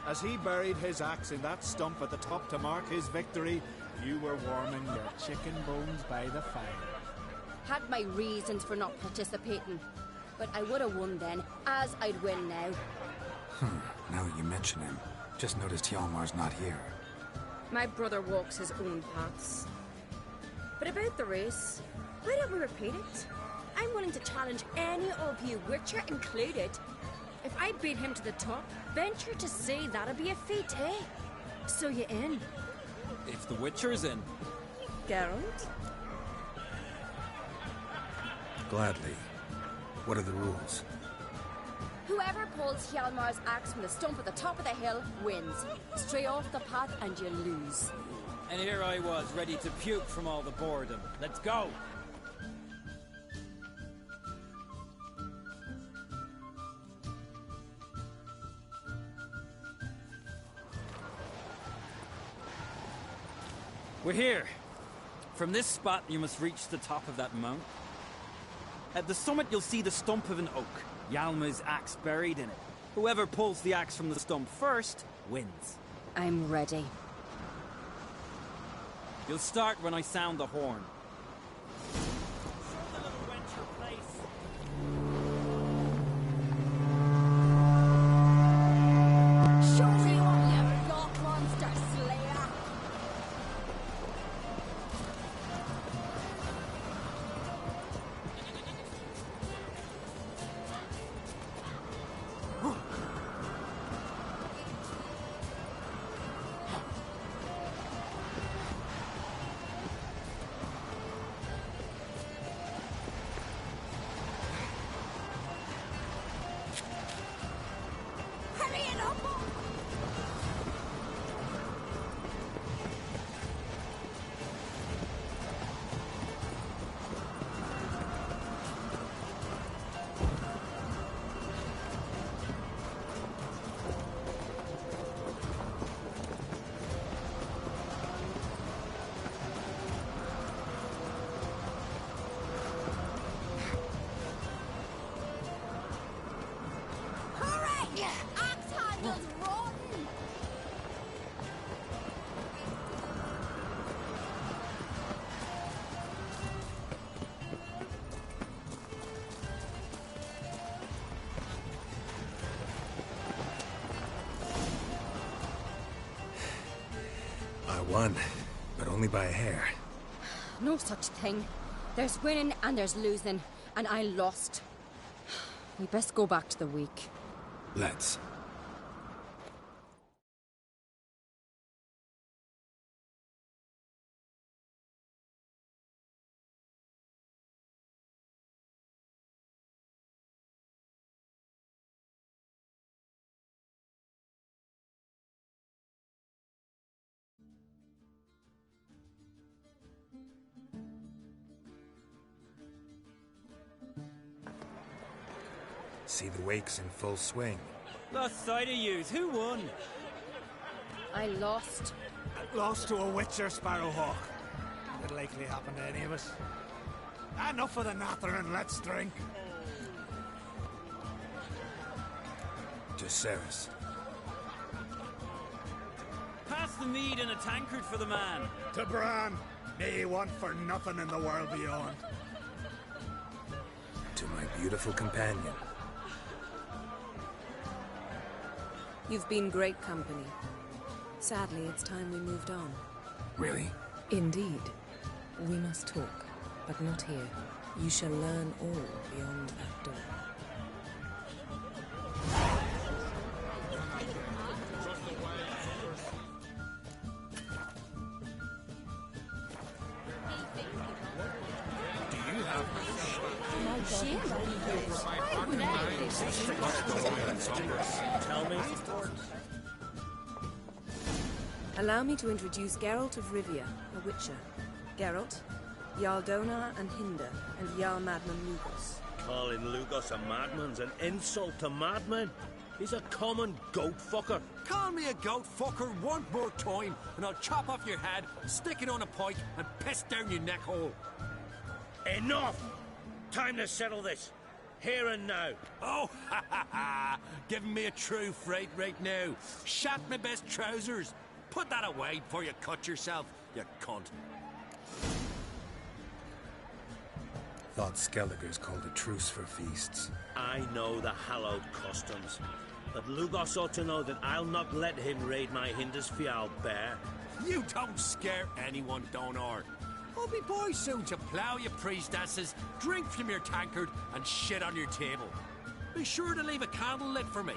As he buried his axe in that stump at the top to mark his victory, you were warming your chicken bones by the fire. Had my reasons for not participating. But I would have won then, as I'd win now. Now that you mention him, just noticed Hjalmar's not here. My brother walks his own paths. But about the race, why don't we repeat it? I'm willing to challenge any of you, Witcher included. If I beat him to the top, venture to say that'd be a feat, eh? So you in? If the Witcher's in. Geralt? Gladly. What are the rules? Whoever pulls Hjalmar's axe from the stump at the top of the hill wins. Stray off the path and you lose. And here I was, ready to puke from all the boredom. Let's go! We're here. From this spot, you must reach the top of that mount. At the summit, you'll see the stump of an oak. Hjalmar's axe buried in it. Whoever pulls the axe from the stump first, wins. I'm ready. You'll start when I sound the horn. Show me what you've got, monster slayer! I won, but only by a hair. No such thing. There's winning and there's losing, and I lost. We best go back to the week. Let's. See the wakes in full swing. Lost sight of yous. Who won? I lost. Lost to a witcher, Sparrowhawk. It'll likely happen to any of us. Enough of the natter and let's drink. To Ceres. Pass the mead in a tankard for the man. To Bran. Me want for nothing in the world beyond. To my beautiful companion. You've been great company. Sadly, it's time we moved on. Really? Indeed. We must talk, but not here. You shall learn all beyond that door. Tell me. Allow me to introduce Geralt of Rivia, a witcher. Geralt, Jarl Donar and Hinder, and Jarl Madman Lugos. Calling Lugos a madman's an insult to madmen. He's a common goat fucker. Call me a goat fucker one more time, and I'll chop off your head, stick it on a pike, and piss down your neck hole. Enough! Time to settle this. Here and now. Oh, ha ha ha! Giving me a true fright right now. Shat my best trousers. Put that away before you cut yourself, you cunt. Thought Skelliger's called a truce for feasts. I know the hallowed customs, but Lugos ought to know that I'll not let him raid my Hindisfial bear. You don't scare anyone, Donar. I'll be boys soon to plough you priestesses, drink from your tankard, and shit on your table. Be sure to leave a candle lit for me.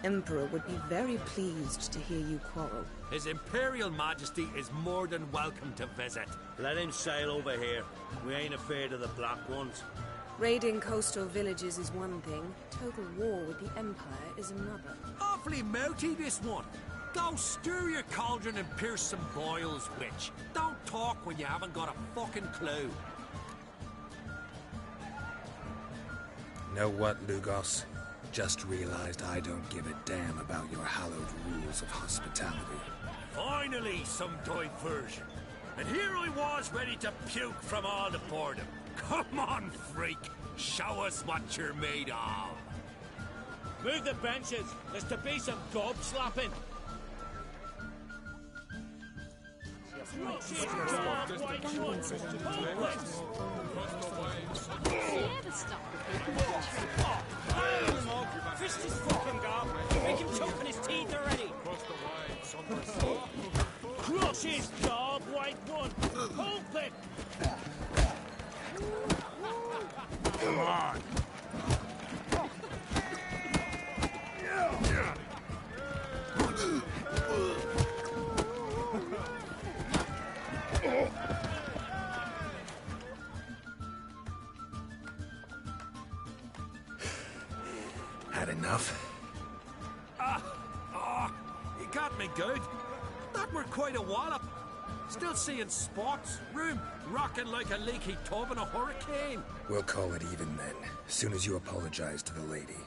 Emperor would be very pleased to hear you quarrel. His Imperial Majesty is more than welcome to visit. Let him sail over here. We ain't afraid of the Black Ones. Raiding coastal villages is one thing. Total war with the Empire is another. Awfully mouty, this one. Go stir your cauldron and pierce some boils, witch. Don't talk when you haven't got a fucking clue. Know what, Lugos? Just realized I don't give a damn about your hallowed rules of hospitality. Finally, some diversion. And here I was ready to puke from all the boredom. Come on, freak. Show us what you're made of. Move the benches. There's to be some gob slapping. Fist his fucking gob. Make him choke on his teeth already. Crush his gob, white one. Hope it. Come on. Had enough? You got me good. That were quite a wallop. Still seeing spots, room rocking like a leaky tub in a hurricane. We'll call it even then, as soon as you apologize to the lady.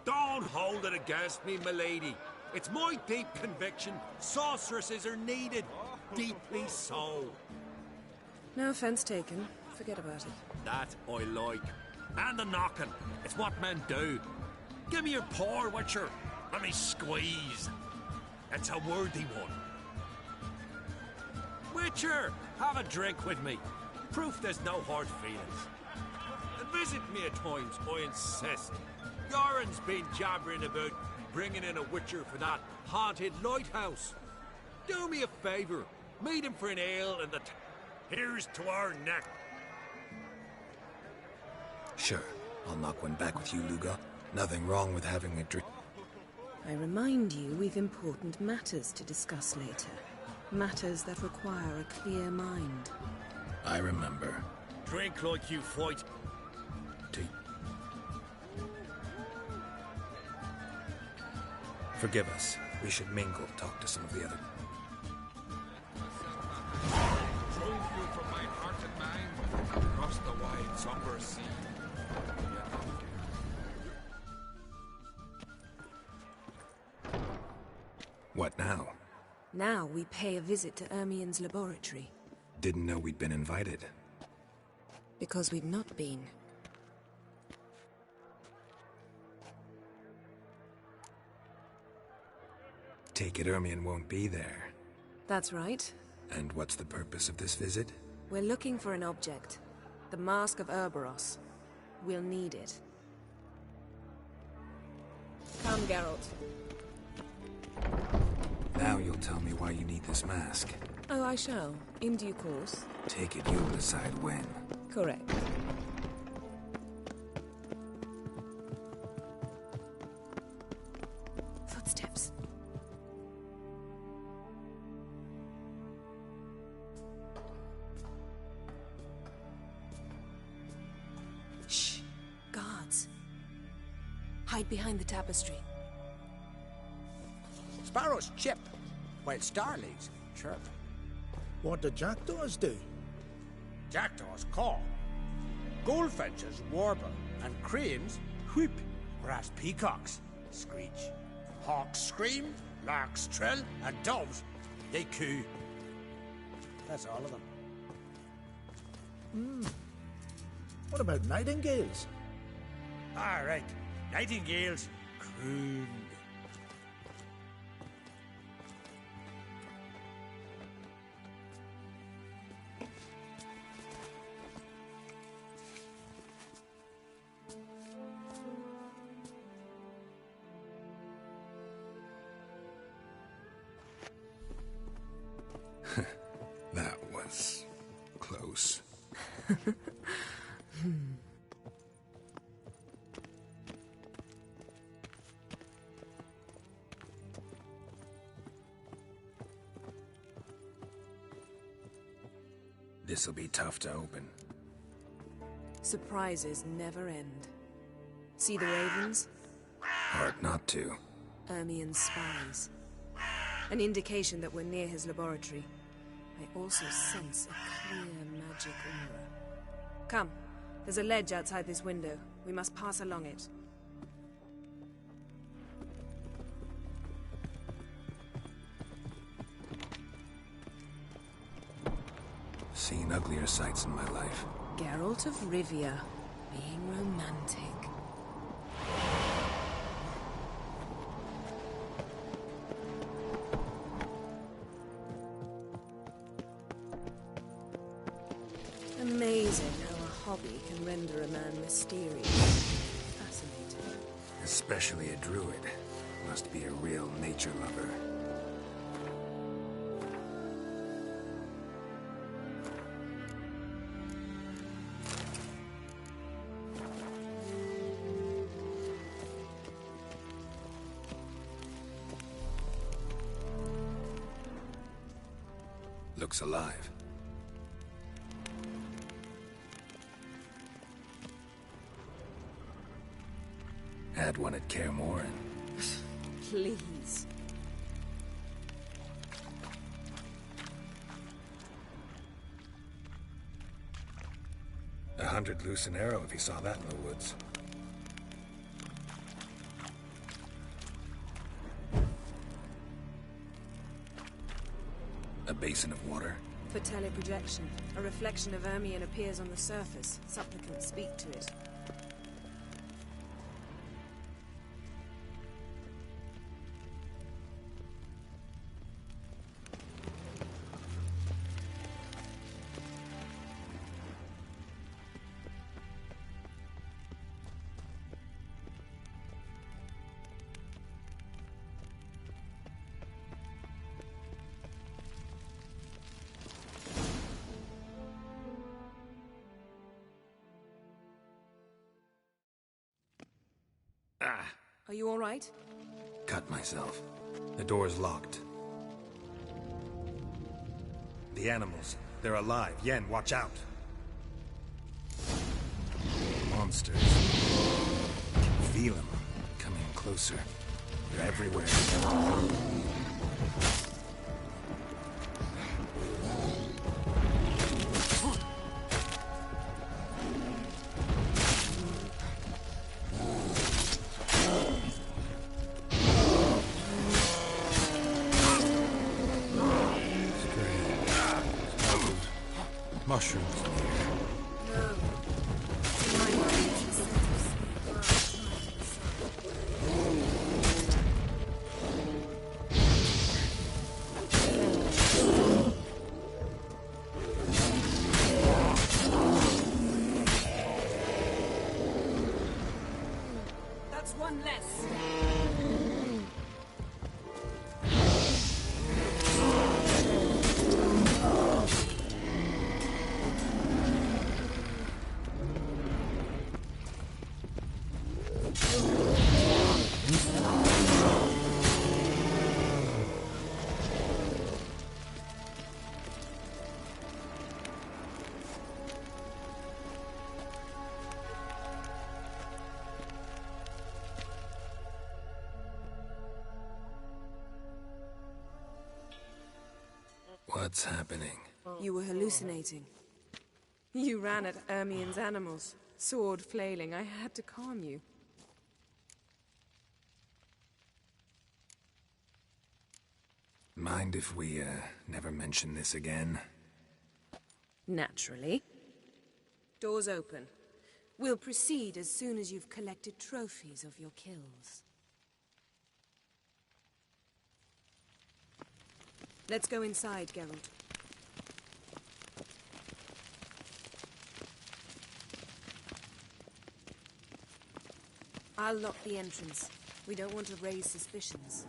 Don't hold it against me, milady. It's my deep conviction sorceresses are needed. Deeply so. No offense taken. Forget about it. That I like. And the knocking. It's what men do. Give me your paw, Witcher. Let me squeeze. It's a worthy one. Witcher, have a drink with me. Proof there's no hard feelings. And visit me at times, I insist. Yoren's been jabbering about bringing in a Witcher for that haunted lighthouse. Do me a favor. Meet him for an ale and the... Here's to our neck. Sure, I'll knock one back with you, Lugo. Nothing wrong with having a drink. I remind you we've important matters to discuss later. Matters that require a clear mind. I remember. Drink like you fight. Forgive us. We should mingle, talk to some of the other... Drove you from my heart and mind across the wide, somber sea. What now? Now we pay a visit to Ermien's laboratory. Didn't know we'd been invited. Because we've not been. Take it Ermien won't be there. That's right. And what's the purpose of this visit? We're looking for an object. The Mask of Urboros. We'll need it. Come, Geralt. Now you'll tell me why you need this mask. Oh, I shall. In due course. Take it you'll decide when. Correct. Footsteps. Shh. Guards. Hide behind the tapestry. Sparrows chip, while starlings chirp. What do jackdaws do? Jackdaws caw. Goldfinches warble, and cranes whoop, whereas peacocks screech. Hawks scream, larks trill, and doves, they coo. That's all of them. What about nightingales? All right, nightingales croon. That was... close. This'll be tough to open. Surprises never end. See the ravens? Hard not to. Ermien's spies. An indication that we're near his laboratory. I also sense a clear magic aura. Come, there's a ledge outside this window. We must pass along it. Seen uglier sights in my life. Geralt of Rivia, being romantic. Amazing how a hobby can render a man mysterious. Fascinating. Especially a druid. Must be a real nature lover. Looks alive. Had one at Kaer Morhen. Please. $100 loose an arrow if he saw that in the woods. A basin of water. For teleprojection, a reflection of Ermien appears on the surface. Supplicants speak to it. Are you all right? Cut myself. The door's locked. The animals. They're alive. Yen, watch out. Monsters. Feel them. Coming closer. They're everywhere. Mushrooms. That's one less. What's happening? You were hallucinating. You ran at Ermien's animals, sword flailing. I had to calm you. Mind if we, never mention this again? Naturally. Doors open. We'll proceed as soon as you've collected trophies of your kills. Let's go inside, Geralt. I'll lock the entrance. We don't want to raise suspicions.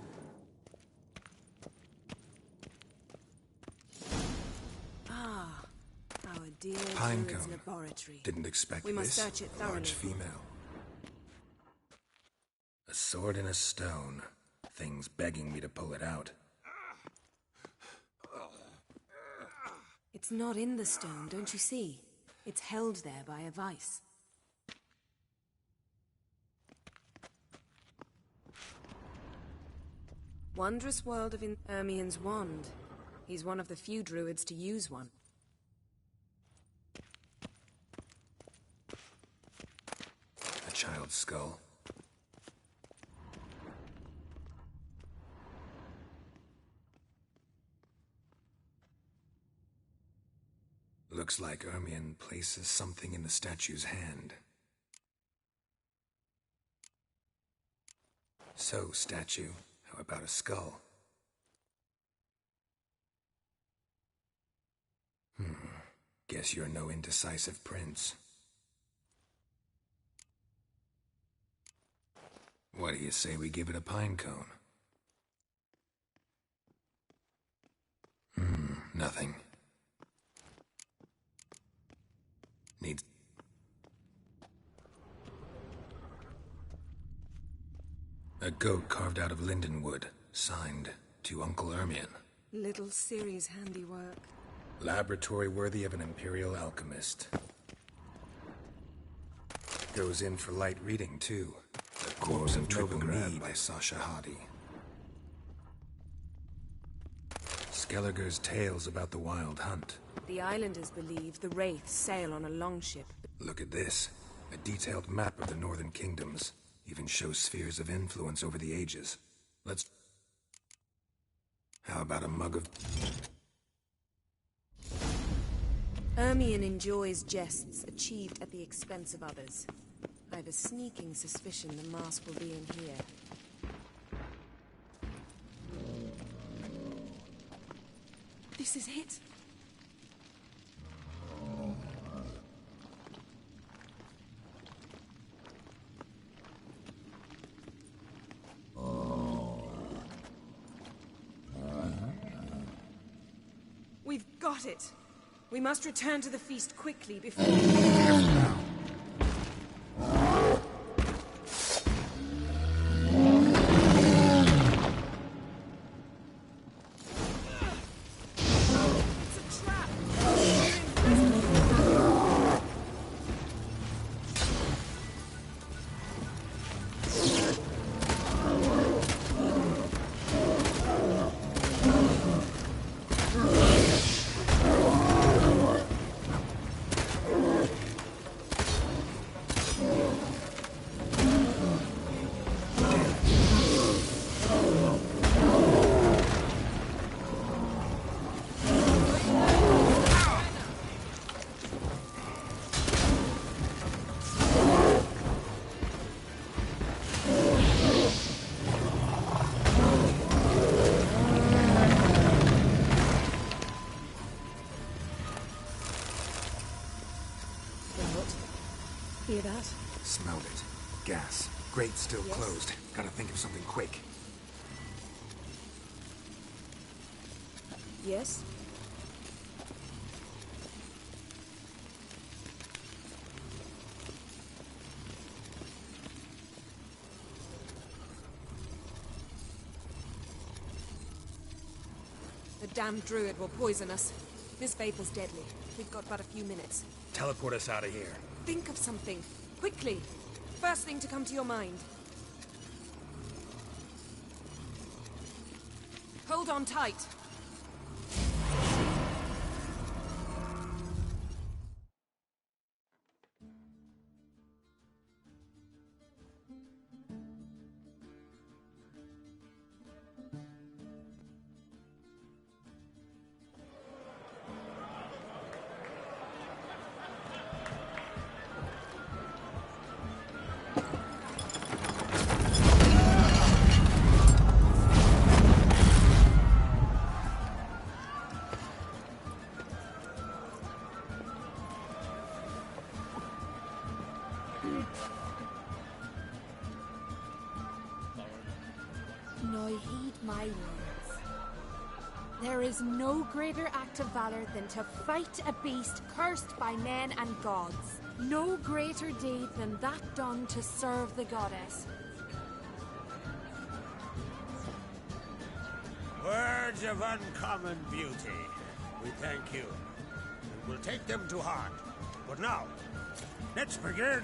Ah, our dear Druid's laboratory. Didn't expect we this. Must search it thoroughly. Large female. A sword in a stone. Thing's begging me to pull it out. It's not in the stone, don't you see? It's held there by a vice. Wondrous world of Ermien's wand. He's one of the few druids to use one. A child's skull. Looks like Ermien places something in the statue's hand. So, statue, how about a skull? Guess you're no indecisive prince. What do you say we give it a pine cone? Nothing. Needs... A goat carved out of linden wood, signed to Uncle Ermien. Little Ciri's handiwork. Laboratory worthy of an imperial alchemist. Goes in for light reading, too. The Corpse of Novigrad by Sasha Hadi. Skelliger's tales about the Wild Hunt. The islanders believe the wraiths sail on a longship. Look at this. A detailed map of the Northern Kingdoms. Even shows spheres of influence over the ages. Let's... How about a mug of... Ermien enjoys jests achieved at the expense of others. I have a sneaking suspicion the mask will be in here. This is it. We've got it. We must return to the feast quickly before... that? Smelled it. Gas. Grate still Yes? closed. Gotta think of something quick. Yes? The damned druid will poison us. This vapor's deadly. We've got but a few minutes. Teleport us out of here. Think of something. Quickly. First thing to come to your mind. Hold on tight. Now heed my words. There is no greater act of valor than to fight a beast cursed by men and gods. No greater deed than that done to serve the goddess. Words of uncommon beauty. We thank you. And we'll take them to heart. But now, let's begin.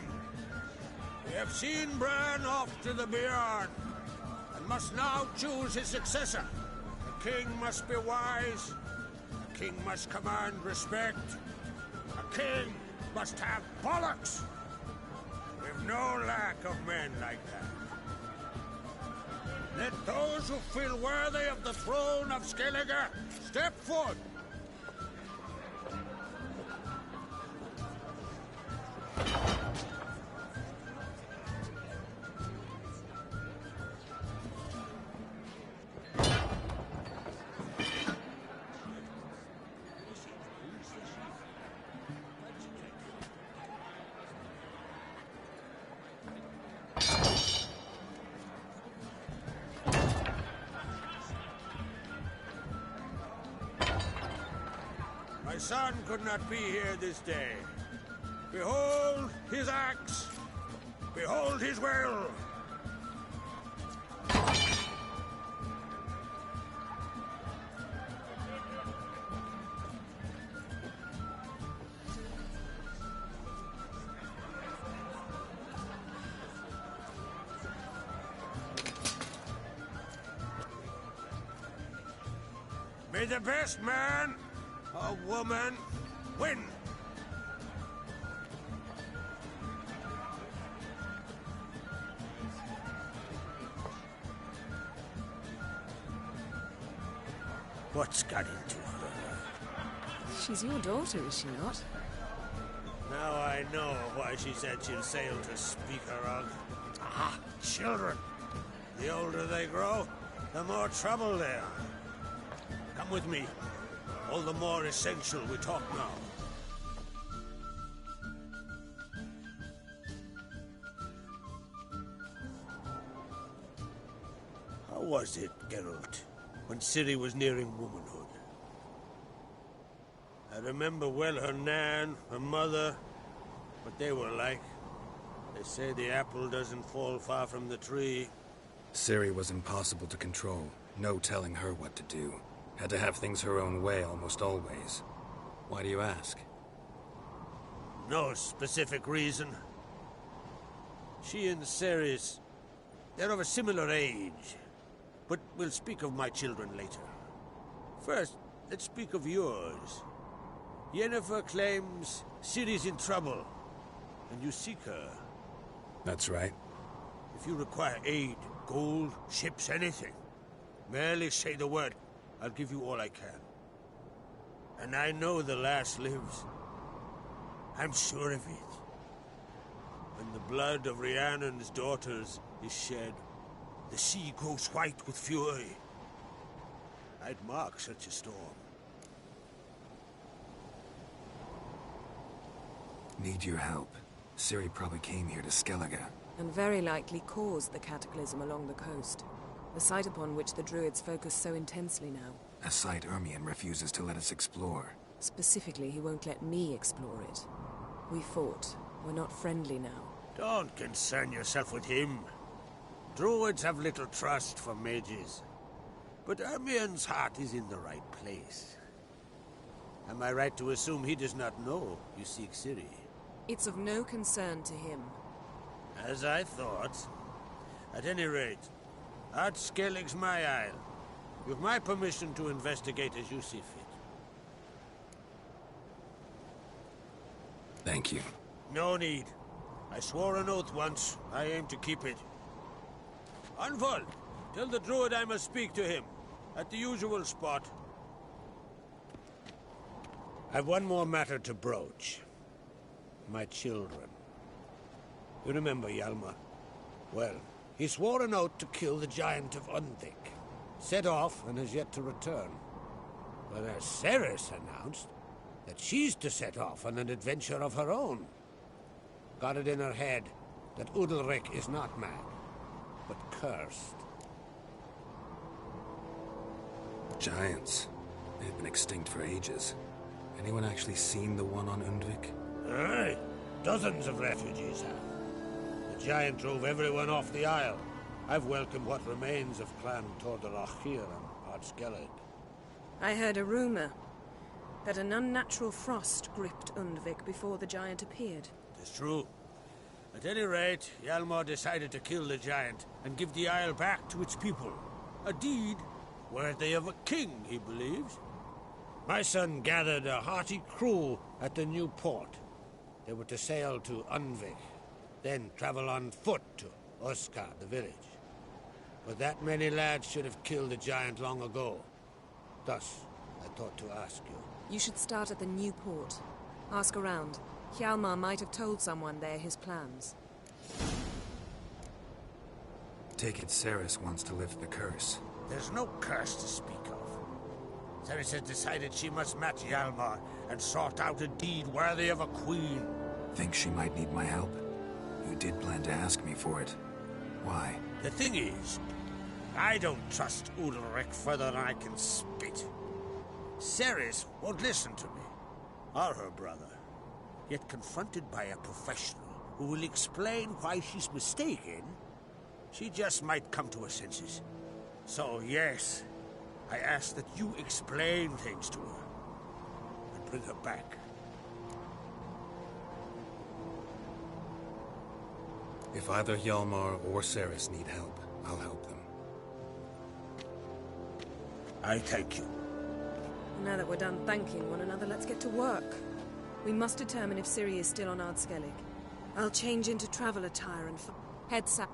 We have seen Bran off to the Beyond, and must now choose his successor. A king must be wise. A king must command respect. A king must have bollocks. We've no lack of men like that. Let those who feel worthy of the throne of Skellige step forward. My son could not be here this day. Behold his axe. Behold his will. May the best man or woman win. What's got into her? She's your daughter, is she not? Now I know why she said she'll sail to speak her of. Ah, children. The older they grow, the more trouble they are. Come with me. All the more essential we talk now. How was it, Geralt, when Ciri was nearing womanhood? I remember well her nan, her mother, what they were like. They say the apple doesn't fall far from the tree. Ciri was impossible to control. No telling her what to do. Had to have things her own way almost always. Why do you ask? No specific reason. She and Ceres, they're of a similar age. But we'll speak of my children later. First, let's speak of yours. Yennefer claims Ciri's in trouble, and you seek her. That's right. If you require aid, gold, ships, anything, merely say the word. I'll give you all I can. And I know the lass lives. I'm sure of it. When the blood of Rhiannon's daughters is shed, the sea grows white with fury. I'd mark such a storm. Need your help. Ciri probably came here to Skellige. And very likely caused the cataclysm along the coast. The site upon which the Druids focus so intensely now. A site Ermion refuses to let us explore. Specifically, he won't let me explore it. We fought. We're not friendly now. Don't concern yourself with him. Druids have little trust for mages. But Ermion's heart is in the right place. Am I right to assume he does not know you seek Ciri? It's of no concern to him. As I thought. At any rate, Ard Skellig's my isle. With my permission to investigate as you see fit. Thank you. No need. I swore an oath once. I aim to keep it. Anvol, tell the druid I must speak to him. At the usual spot. I've one more matter to broach. My children. You remember Hjalmar? Well, he swore an oath to kill the Giant of Undvik. Set off and has yet to return. But as Cerys announced that she's to set off on an adventure of her own. Got it in her head that Udalryk is not mad, but cursed. Giants. They've been extinct for ages. Anyone actually seen the one on Undvik? Aye. Dozens of refugees have. The giant drove everyone off the isle. I've welcomed what remains of Clan Tordarachir and Ard Skellig. I heard a rumor that an unnatural frost gripped Undvik before the giant appeared. It's true. At any rate, Hjalmar decided to kill the giant and give the isle back to its people. A deed worthy of a king, he believes. My son gathered a hearty crew at the new port. They were to sail to Undvik, then travel on foot to Oskar, the village. But that many lads should have killed the giant long ago. Thus, I thought to ask you. You should start at the new port. Ask around. Hjalmar might have told someone there his plans. Take it Cerys wants to lift the curse. There's no curse to speak of. Cerys has decided she must match Hjalmar and sort out a deed worthy of a queen. Think she might need my help? You did plan to ask me for it. Why? The thing is, I don't trust Udalryk further than I can spit. Cerys won't listen to me, or her brother. Yet confronted by a professional who will explain why she's mistaken, she just might come to her senses. So yes, I ask that you explain things to her and bring her back. If either Hjalmar or Cerys need help, I'll help them. I thank you. Now that we're done thanking one another, let's get to work. We must determine if Ciri is still on Ard Skellig. I'll change into travel attire and head south.